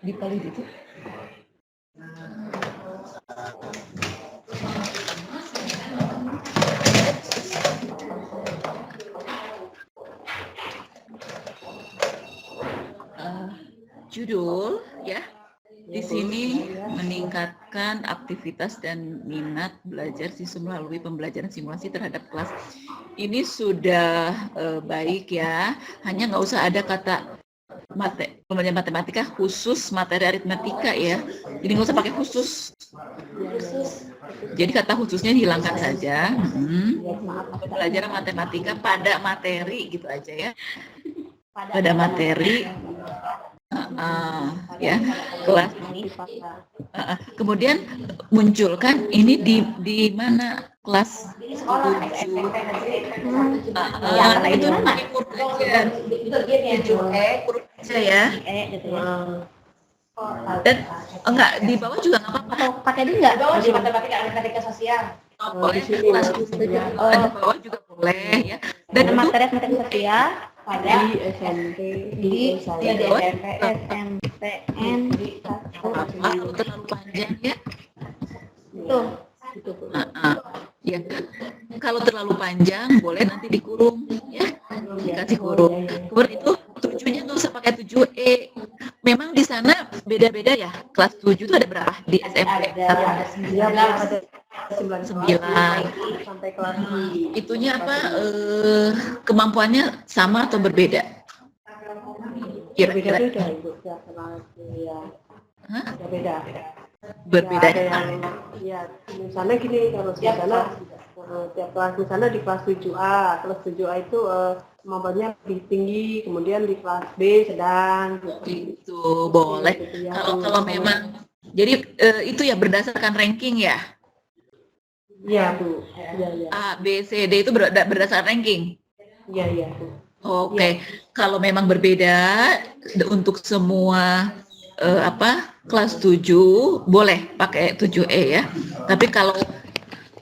A: Di paling itu. Judul ya. Di sini meningkatkan aktivitas dan minat belajar siswa melalui pembelajaran simulasi terhadap kelas. Ini sudah baik ya. Hanya nggak usah ada kata pembelajaran matematika khusus materi aritmatika ya. Jadi nggak usah pakai khusus. Jadi kata khususnya dihilangkan saja. Pembelajaran matematika pada materi gitu aja ya. Pada materi. Ya kelas kemudian munculkan ini di mana kelas 7 itu pakai huruf aja 7E huruf aja ya dan enggak di bawah juga nggak apa-apa
D: Atau pakai di enggak?
E: Di matematika sosial.
A: boleh kelas 7 di bawah juga boleh ya dan itu
D: Materi sosial
E: Pada
G: SMP,
E: di
D: SMP, SMPN,
A: kalau terlalu panjang ya
D: itu.
A: ya kalau terlalu panjang boleh nanti dikurung ya dikasih kurung kemudian itu 7-nya nggak usah pakai 7E memang di sana beda-beda ya kelas 7 itu ada berapa di SMP
G: ada 9 sampai kelas
A: itunya apa kemampuannya sama atau berbeda kira-kira
G: beda Ibu ya kelas ya. Beda.
A: berbeda
G: Ya, ada yang ya misalnya gini kalau di sana tiap kelas di sana di kelas 7A kelas 7A itu kemampuannya lebih tinggi kemudian di kelas B sedang
A: itu boleh kalau memang jadi itu ya berdasarkan ranking ya
G: iya Bu iya
A: A B C D itu berdasarkan ranking
G: iya Bu.
A: Oke. Kalau memang berbeda untuk semua kelas 7 boleh pakai 7E ya. Tapi kalau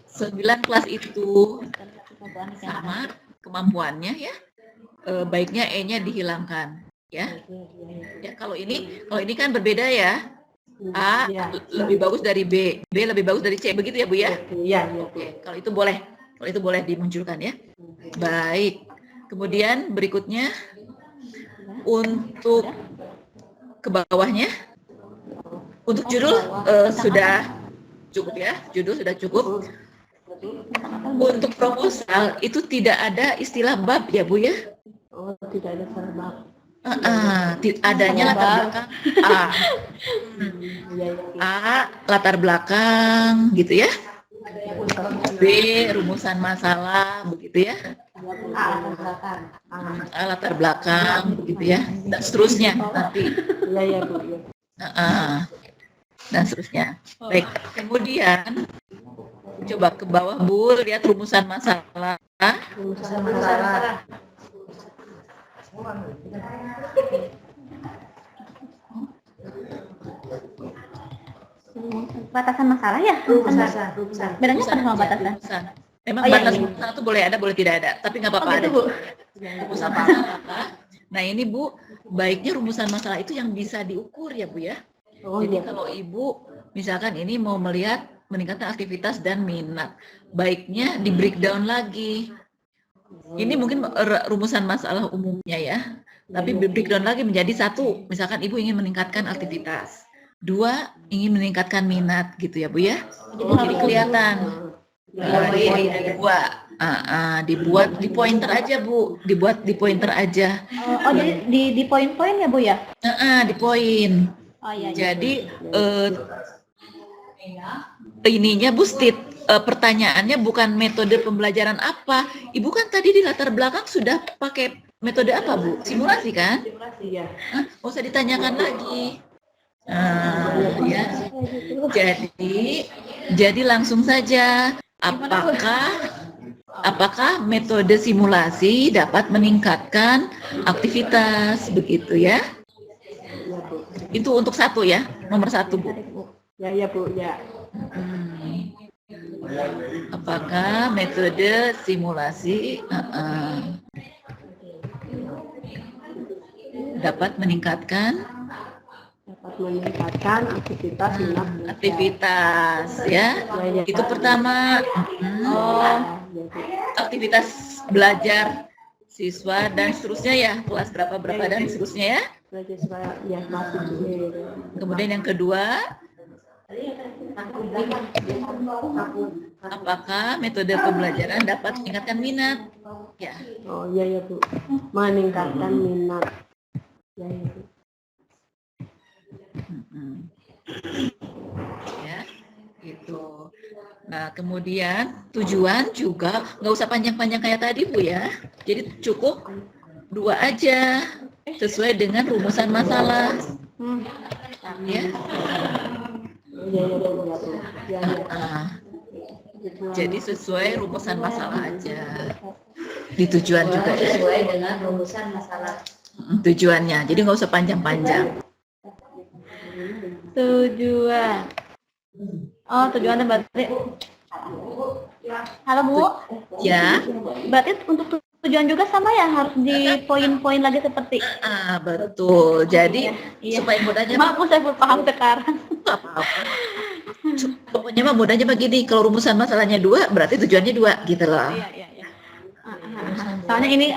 A: 9 kelas itu sama kemampuannya ya, baiknya E-nya dihilangkan ya. Ya kalau ini kan berbeda ya. A lebih bagus dari B, B lebih bagus dari C, begitu ya Bu ya?
G: Iya.
A: Oke, kalau itu boleh dimunculkan ya. Baik. Kemudian berikutnya untuk ke bawahnya, untuk judul sudah cukup ya, judul sudah cukup. Untuk proposal itu tidak ada istilah bab ya Bu ya?
G: Oh tidak ada salah.
A: Adanya latar belakang A latar belakang gitu ya. B rumusan masalah begitu ya. A latar belakang begitu ya. Dan seterusnya nanti.
G: Iya Bu.
A: Dan seterusnya. Baik. Kemudian coba ke bawah Bu lihat rumusan masalah.
G: Rumusan masalah.
D: Batasan masalah ya?
E: Rumusan.
D: Bedanya apa sama batasan?
A: Rumusan. Memang
D: Oh, iya,
A: batas
D: iya.
A: masalah itu boleh ada, boleh tidak ada. Tapi nggak apa-apa
D: gitu,
A: ada.
D: Bu.
A: Rumusan masalah. Nah ini Bu, baiknya rumusan masalah itu yang bisa diukur ya Bu ya.
G: Oh,
A: Jadi
G: iya.
A: kalau Ibu misalkan ini mau melihat meningkatkan aktivitas dan minat, baiknya di breakdown lagi. Ini mungkin rumusan masalah umumnya ya, tapi breakdown lagi menjadi satu. Misalkan ibu ingin meningkatkan aktivitas, dua ingin meningkatkan minat, gitu ya Bu ya. Jadi kelihatan. Dibuat di pointer aja Bu, dibuat di pointer aja.
D: Oh, jadi di poin-poin ya Bu ya?
A: Di poin.
D: Oh iya.
A: Jadi ininya Bu, pertanyaannya bukan metode pembelajaran apa. Ibu kan tadi di latar belakang sudah pakai metode apa Bu? Simulasi kan?
G: Simulasi ya.
A: Nggak usah ditanyakan lagi. Ya. Jadi langsung saja. Apakah metode simulasi dapat meningkatkan aktivitas, begitu ya?
G: Ya Bu.
A: Itu untuk satu ya, nomor satu Bu.
G: Ya Bu ya.
A: Apakah metode simulasi dapat meningkatkan
G: aktivitas minat belajar.
A: aktivitas ya? Itu pertama. Aktivitas belajar siswa dan seterusnya ya, kelas berapa dan seterusnya ya.
G: Ya, masuk.
A: Kemudian yang kedua, apakah metode pembelajaran dapat meningkatkan minat? Ya.
G: Oh iya ya Bu, meningkatkan minat. Ya Bu.
A: Ya, gitu. Nah, kemudian tujuan juga nggak usah panjang-panjang kayak tadi Bu ya. Jadi cukup 2 aja sesuai dengan rumusan masalah. Ya.
G: Ya Bu. Ya.
A: Jadi sesuai rumusan masalah aja. Di tujuan juga ya.
E: Sesuai dengan rumusan masalah.
A: Tujuannya. Jadi nggak usah panjang-panjang.
D: Tujuan. Oh, tujuannya berarti. Halo Bu.
A: Ya.
D: Berarti untuk tujuan juga sama ya, harus di poin-poin lagi seperti.
A: Betul. Jadi
D: Iya.
A: supaya mudahnya
D: Maaf Bu, saya belum paham sekarang.
A: pokoknya mah mudahnya begini, kalau rumusan masalahnya 2 berarti tujuannya 2 gitu loh.
D: Iya. Soalnya ini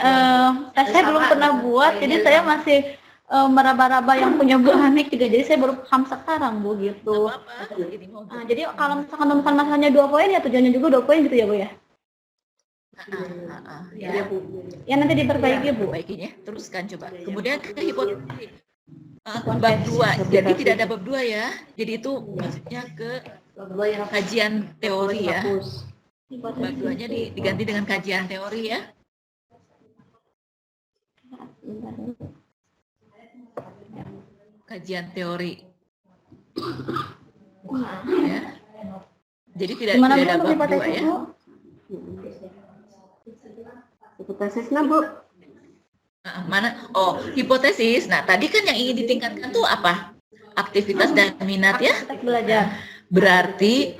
D: tes saya belum pernah buat, jadi saya masih meraba-raba yang punya Bu Hanik juga, jadi saya baru paham sekarang Bu gitu. Jadi kalau misalkan rumusan masalahnya 2 poin ya tujuannya juga 2 poin gitu ya Bu ya? Ya nanti diperbaiki Bu.
A: Perbaikinya, teruskan coba. Kemudian ke hipotesis. Bab 2. Jadi tidak ada bab 2 ya. Jadi itu maksudnya ke kajian teori ya. Bab 2-nya diganti dengan kajian teori ya. Kajian teori. Ya. Jadi tidak ada bab 2 ya.
G: Hipotesisnya Bu.
A: Mana? Oh, hipotesis. Nah, tadi kan yang ingin ditingkatkan tuh apa? Aktivitas dan minat ya.
D: Kita belajar.
A: Berarti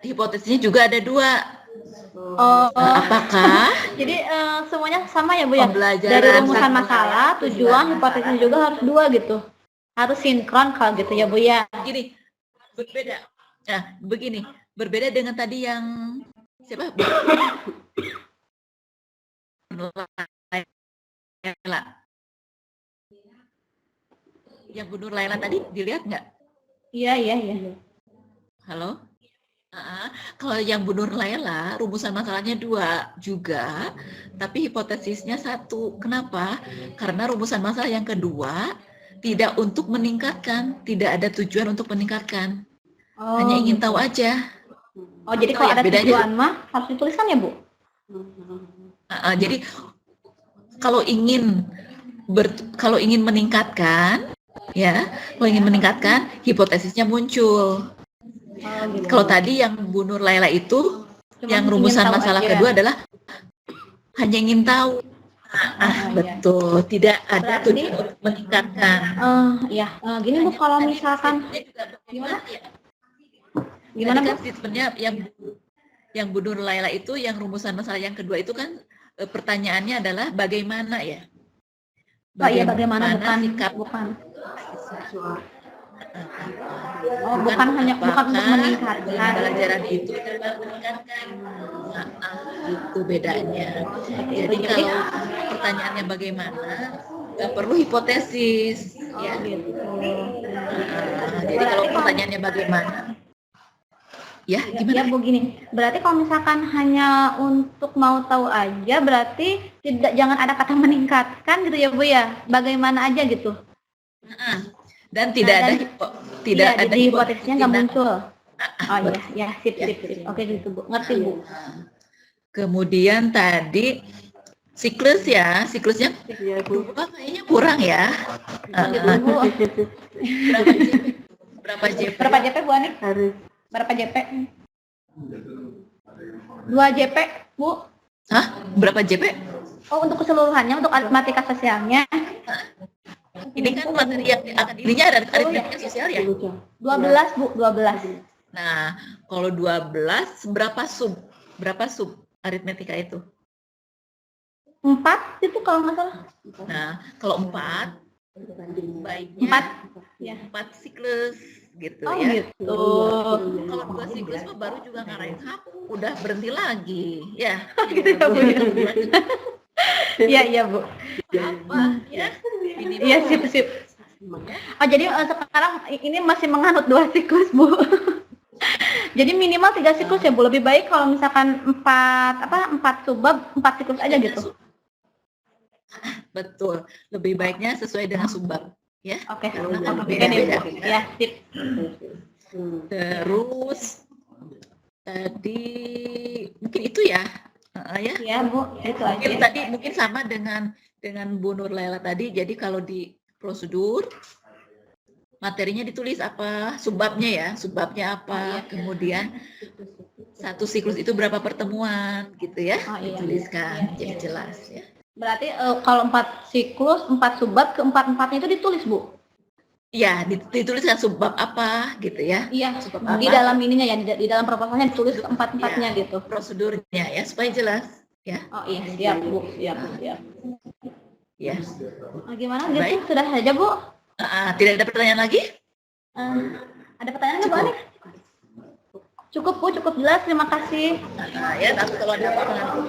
A: hipotesisnya juga ada 2. Apakah
D: Jadi semuanya sama ya Bu ya?
A: pembelajaran
D: Dari rumusan masalah, tujuan, hipotesisnya juga harus 2 gitu. Harus sinkron kalau gitu ya Bu ya?
A: gini berbeda? Nah, begini, berbeda dengan tadi yang siapa? Laila. Yang Bu Nur Laila tadi dilihat nggak?
D: Iya.
A: Halo? Kalau yang Bu Nur Laila, rumusan masalahnya 2 juga, tapi hipotesisnya 1. Kenapa? Karena rumusan masalah yang kedua tidak untuk meningkatkan, tidak ada tujuan untuk meningkatkan. Hanya ingin tahu aja.
D: Oh, jadi kalau
A: ya,
D: ada
A: bedanya.
D: tujuan mah harus dituliskan ya Bu?
A: Jadi kalau ingin meningkatkan, ya, kalau ingin meningkatkan, hipotesisnya muncul.
D: Gitu.
A: Kalau tadi yang Bu Nur Laila itu,
D: Cuman
A: yang
D: ingin
A: rumusan
D: tahu
A: masalah
D: aja.
A: kedua adalah hanya ingin tahu. Betul, tidak ada
D: Berarti-
A: tujuan untuk meningkatkan.
D: Gini Bu, kalau misalkan
A: Gimana?
D: gimana Bu?
A: Kan statementnya yang Bu Nur Laila itu, yang rumusan masalah yang kedua itu kan pertanyaannya adalah bagaimana ya?
D: Bagaimana
A: sikap
D: bukan. Oh, bukan untuk meningkatkan.
A: Pembelajaran itu dapat meningkatkan. Itu bedanya. Jadi kalau pertanyaannya bagaimana, nggak perlu hipotesis. Ya. Jadi kalau pertanyaannya bagaimana, ya gimana?
D: Ya Bu, gini. Berarti kalau misalkan hanya untuk mau tahu aja, berarti jangan ada kata meningkatkan gitu ya Bu ya. Bagaimana aja gitu.
A: Dan tidak ada
D: jadi hipotesisnya nggak muncul. Oh iya, sip. Oke gitu Bu, ngerti Bu.
A: Kemudian tadi siklusnya kayaknya kurang ya. Berapa JP?
D: Berapa JP Bu Ani? Berapa JP? 2 JP Bu.
A: Hah? Berapa JP?
D: Oh, untuk keseluruhannya, untuk matematika sosialnya.
A: Ini kan materi yang akan dirinya ada aritmetika sosial ya?
D: 12 Bu, 12.
A: Nah, kalau 12 berapa sub aritmetika itu?
D: 4 itu kalau nggak salah.
A: Nah, kalau 4 baiknya 4 siklus gitu ya.
D: Gitu.
A: Kalau 2 siklus mah baru juga ngarahin udah berhenti lagi ya.
D: Gitu ya Bu. Iya Bu.
A: Apa ya?
D: Iya sip. Oh jadi sekarang ini masih menganut 2 siklus Bu. Jadi minimal 3 siklus ya Bu. Lebih baik kalau misalkan 4 subbab 4 siklus aja gitu.
A: Betul. Lebih baiknya sesuai dengan subbab ya.
D: Oke.
A: Karena kan
D: Oke
A: beda-beda.
D: ya sip.
A: Terus tadi mungkin itu ya. Ya.
D: Ya Bu, itu aja.
A: Mungkin sama dengan Bu Nur Laila tadi. Jadi kalau di prosedur materinya ditulis apa, subbabnya apa, kemudian satu siklus itu berapa pertemuan gitu ya, dituliskan jadi jelas ya.
D: Berarti kalau 4 siklus, 4 subbab, ke-4-4-nya itu ditulis Bu?
A: Iya, dituliskan subbab apa gitu ya.
D: Iya, di dalam ininya ya, di dalam proposalnya ditulis ke-4-4-nya gitu.
A: Prosedurnya ya, supaya jelas ya.
D: Oh iya, siap Bu, siap.
A: Ya.
D: Gimana gitu? Sudah saja Bu?
A: Tidak ada pertanyaan lagi?
D: Ada pertanyaan nggak Bu Ani? Cukup Bu, cukup jelas, terima kasih.
A: Ya, tapi kalau ada apa-apa nanti.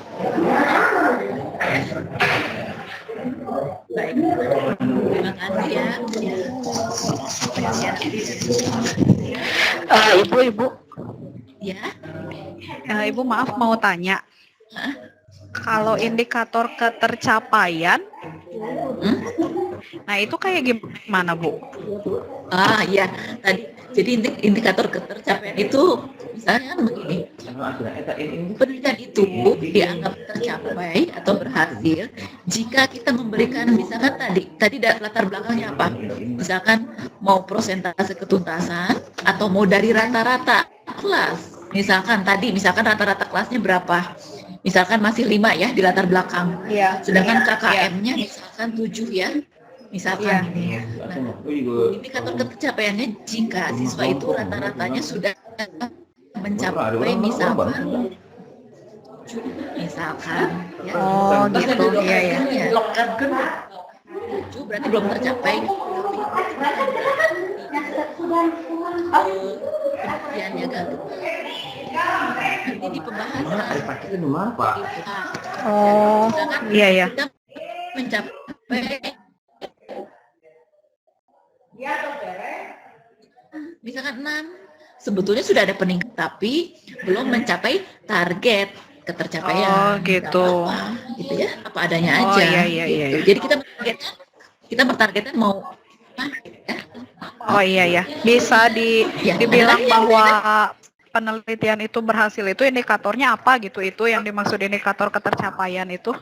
A: Baik, terima kasih ya.
C: Ibu.
A: Ya.
C: Ibu maaf mau tanya. Kalau indikator ketercapaian, nah itu kayak gimana Bu?
A: Iya, tadi jadi indikator ketercapaian itu misalnya begini, penelitian itu dianggap tercapai atau berhasil jika kita memberikan misalkan tadi latar belakangnya apa, misalkan mau persentase ketuntasan atau mau dari rata-rata kelas, misalkan rata-rata kelasnya berapa, misalkan masih 5 ya di latar belakang, sedangkan KKM-nya misalkan 7 ya. Misalkan ini, indikator ketercapaiannya jika siswa itu rata-ratanya sudah mencapai misalkan ya.
C: Oh gitu, iya.
A: 7 berarti belum tercapai, penelitiannya gantung. Nanti di pembahasan.
C: Oh, iya.
A: Kita mencapai misalkan 6, sebetulnya sudah ada peningkatan tapi belum mencapai target ketercapaian.
C: Oh gitu.
A: Gitu ya, apa adanya aja.
C: Iya.
A: Jadi kita bertargetkan mau ya.
C: Oh iya. Bisa dibilang bahwa penelitian itu berhasil itu indikatornya apa gitu, itu yang dimaksud indikator ketercapaian itu.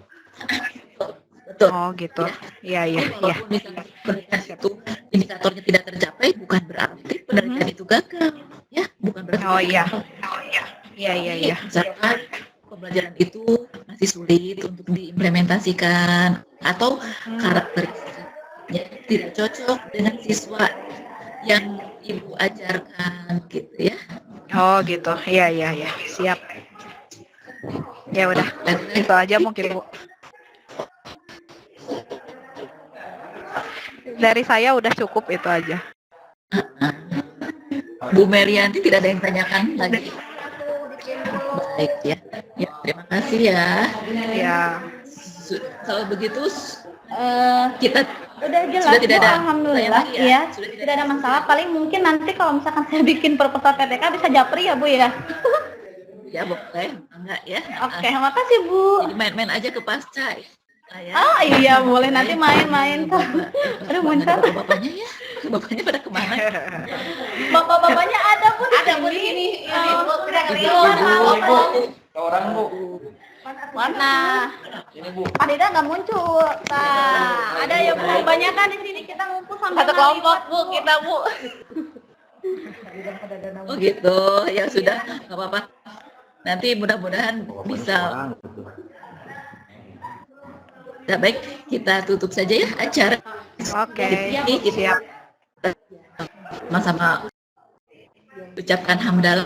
A: Betul.
C: Oh gitu. Iya.
A: Walaupun misalnya penelitian itu indikatornya tidak tercapai, bukan berarti penelitian itu gagal, ya, bukan berarti.
C: Oh iya. Iya.
A: Misalkan pembelajaran itu masih sulit untuk diimplementasikan atau karakteristiknya tidak cocok dengan siswa yang ibu ajarkan, gitu ya.
C: Oh gitu. Iya. Siap. Ya udah. Itu aja mungkin Bu. Dari saya udah cukup itu aja.
A: Bu Merianti tidak ada yang tanyakan lagi. Baik ya. Ya, terima kasih ya.
C: Ya.
A: Kalau begitu kita
D: Udah jelas
A: sudah tidak
D: Bu,
A: ada
D: alhamdulillah
A: pertanyaan lagi
D: ya.
A: Sudah
D: Tidak ada masalah. Paling mungkin nanti kalau misalkan saya bikin proposal PTK bisa japri ya Bu ya.
A: Ya boleh, enggak ya.
D: Oke, makasih Bu.
A: Jadi main-main aja ke pasca. Ya.
D: Oh iya boleh nanti main-main tuh. Aduh muncul.
A: Bapaknya ya, bapaknya pada kemana?
D: Bapak-bapaknya ada Bu di
E: Ada Bu
D: sini.
E: di sini.
D: Oh,
E: Ibu.
H: Orang Bu.
D: Mana? Pak Dida nggak muncul. Nah, ada ya Bu. Banyak kan di sini kita ngumpul sambil
E: Satu kelompok Bu kita Bu.
A: Oh gitu, ya sudah, nggak apa-apa. Nanti mudah-mudahan bisa. Ya, baik, kita tutup saja ya acara.
C: Oke,
A: Jadi kita sama-sama ucapkan hamdalah.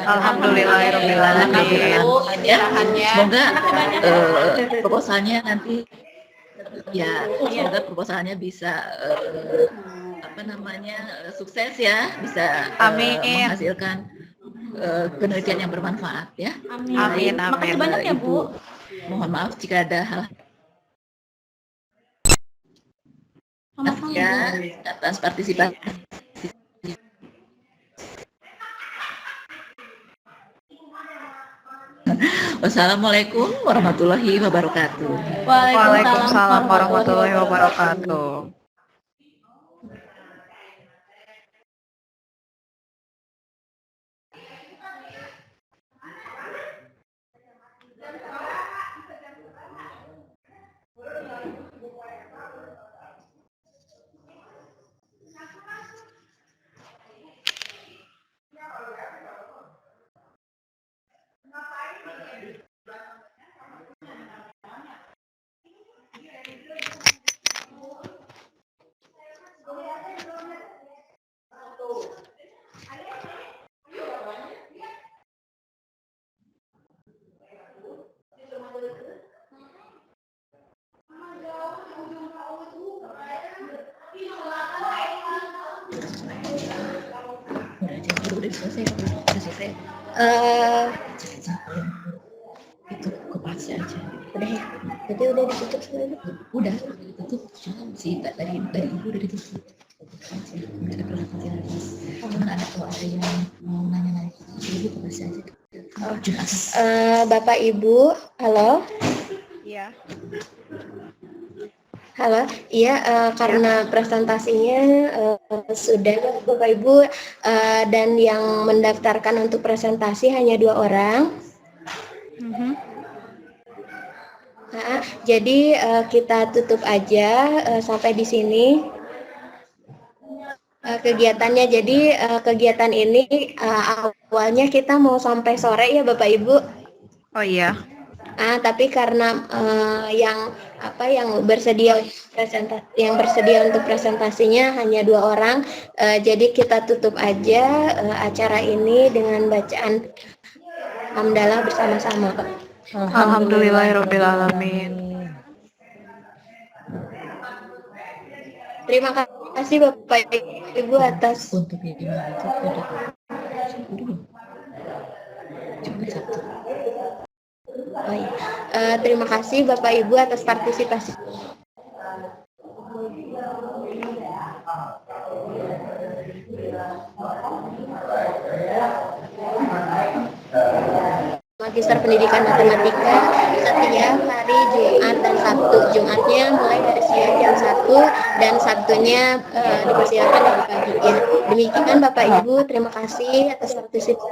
C: Alhamdulillahirobbilalamin.
A: Ya, semoga proposalnya nanti ya semoga proposalnya bisa sukses ya, bisa menghasilkan penelitian yang bermanfaat ya.
C: Amin.
D: Makasih banyak ya Bu.
A: Mohon maaf jika ada hal ya atas partisipasi. Wassalamualaikum warahmatullahi wabarakatuh.
C: Waalaikumsalam warahmatullahi wabarakatuh.
A: Udah selesai. Itu ke pasca aja.
B: Udah ya? Berarti udah ditutup semuanya?
A: Udah ditutup, cuma sih dari ibu udah ditutup. Nggak ada pertanyaan lagi. Cuman ada kalau ada yang mau nanya-nanya, ibu ke pasca aja. Jelas.
B: Bapak Ibu, halo?
C: Iya.
B: Halo, iya karena presentasinya sudah Bapak Ibu dan yang mendaftarkan untuk presentasi hanya 2 orang. Nah, jadi kita tutup aja sampai di sini kegiatannya. Jadi kegiatan ini awalnya kita mau sampai sore ya Bapak Ibu.
C: Oh iya.
B: Tapi karena yang bersedia untuk presentasinya hanya 2 orang, jadi kita tutup aja acara ini dengan bacaan hamdalah bersama-sama.
C: Alhamdulillahirobbilalamin.
B: Terima kasih Bapak Ibu atas
A: Untuk yang itu udah cuma satu.
B: terima kasih Bapak Ibu atas partisipasi. Magister Pendidikan Matematika setiap hari Jumat dan Sabtu. Jumatnya mulai dari siang jam 1 dan Sabtunya dipersilakan dari pagi. Ya, demikian Bapak Ibu, terima kasih atas partisipasi.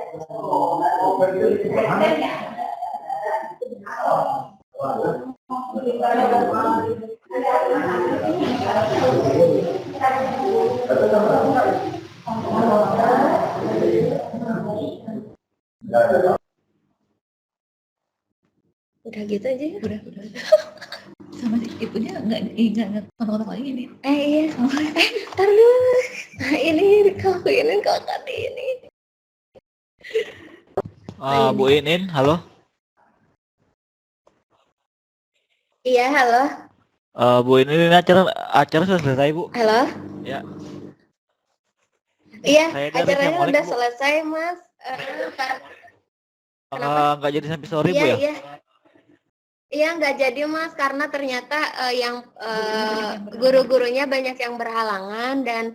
B: Udah gitu aja ya?
A: Udah. Sama ibunya nggak ngomong lagi nih.
B: Iya. Ntar dulu. Nah, ini kalau ini kakak ini.
F: Bu Inin, halo.
B: Iya, halo.
F: Bu, ini acara sudah selesai, Bu.
B: Halo?
F: Ya.
B: Iya,
F: Saya dari
B: acaranya
F: Assalamualaikum,
B: udah
F: Bu.
B: selesai, Mas. Kenapa?
F: Nggak jadi sampai sore,
B: Iya,
F: Bu ya?
B: iya. Iya, nggak jadi, Mas, karena ternyata guru-gurunya banyak yang berhalangan dan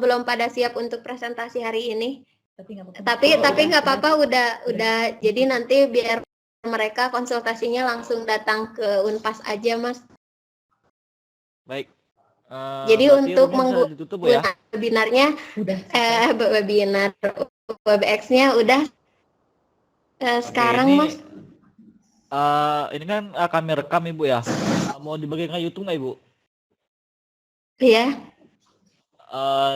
B: belum pada siap untuk presentasi hari ini. Tapi nggak apa-apa, udah. Jadi nanti biar mereka konsultasinya langsung datang ke Unpas aja, Mas.
F: Baik.
B: Jadi
F: Berarti
B: untuk
F: roomnya bisa ditutup, Bu ya?
B: webinarnya, webinar WebEx-nya udah sekarang,
F: ini,
B: Mas.
F: Ini kan kami rekam, Ibu ya. Mau dibagi ke YouTube nggak, Ibu?
B: Iya.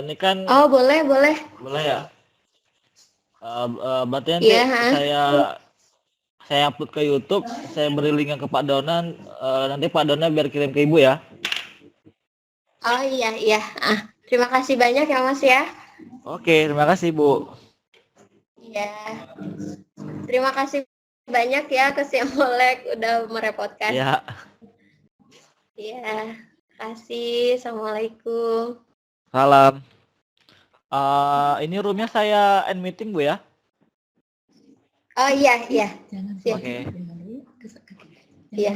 F: Ini kan
B: Oh, boleh.
F: boleh ya. Berarti nanti
B: Iya,
F: saya upload ke YouTube, saya beri linknya ke Pak Donan, nanti Pak Donan biar kirim ke Ibu ya.
B: Oh iya. Terima kasih banyak ya, Mas ya.
F: Oke, terima kasih, Bu.
B: Iya. Terima kasih banyak ya ke Siamolek udah merepotkan.
F: Ya.
B: Iya. Kasih. Assalamualaikum.
F: Salam. Ini roomnya saya end meeting, Bu ya.
B: Oh iya. Siap.
F: Oke.
B: Iya.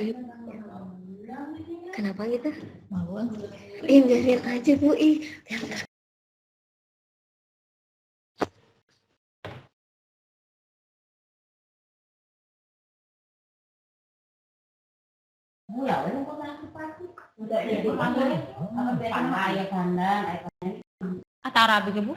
B: Kenapa gitu? Biarin aja, Bu.
E: Atara Bu.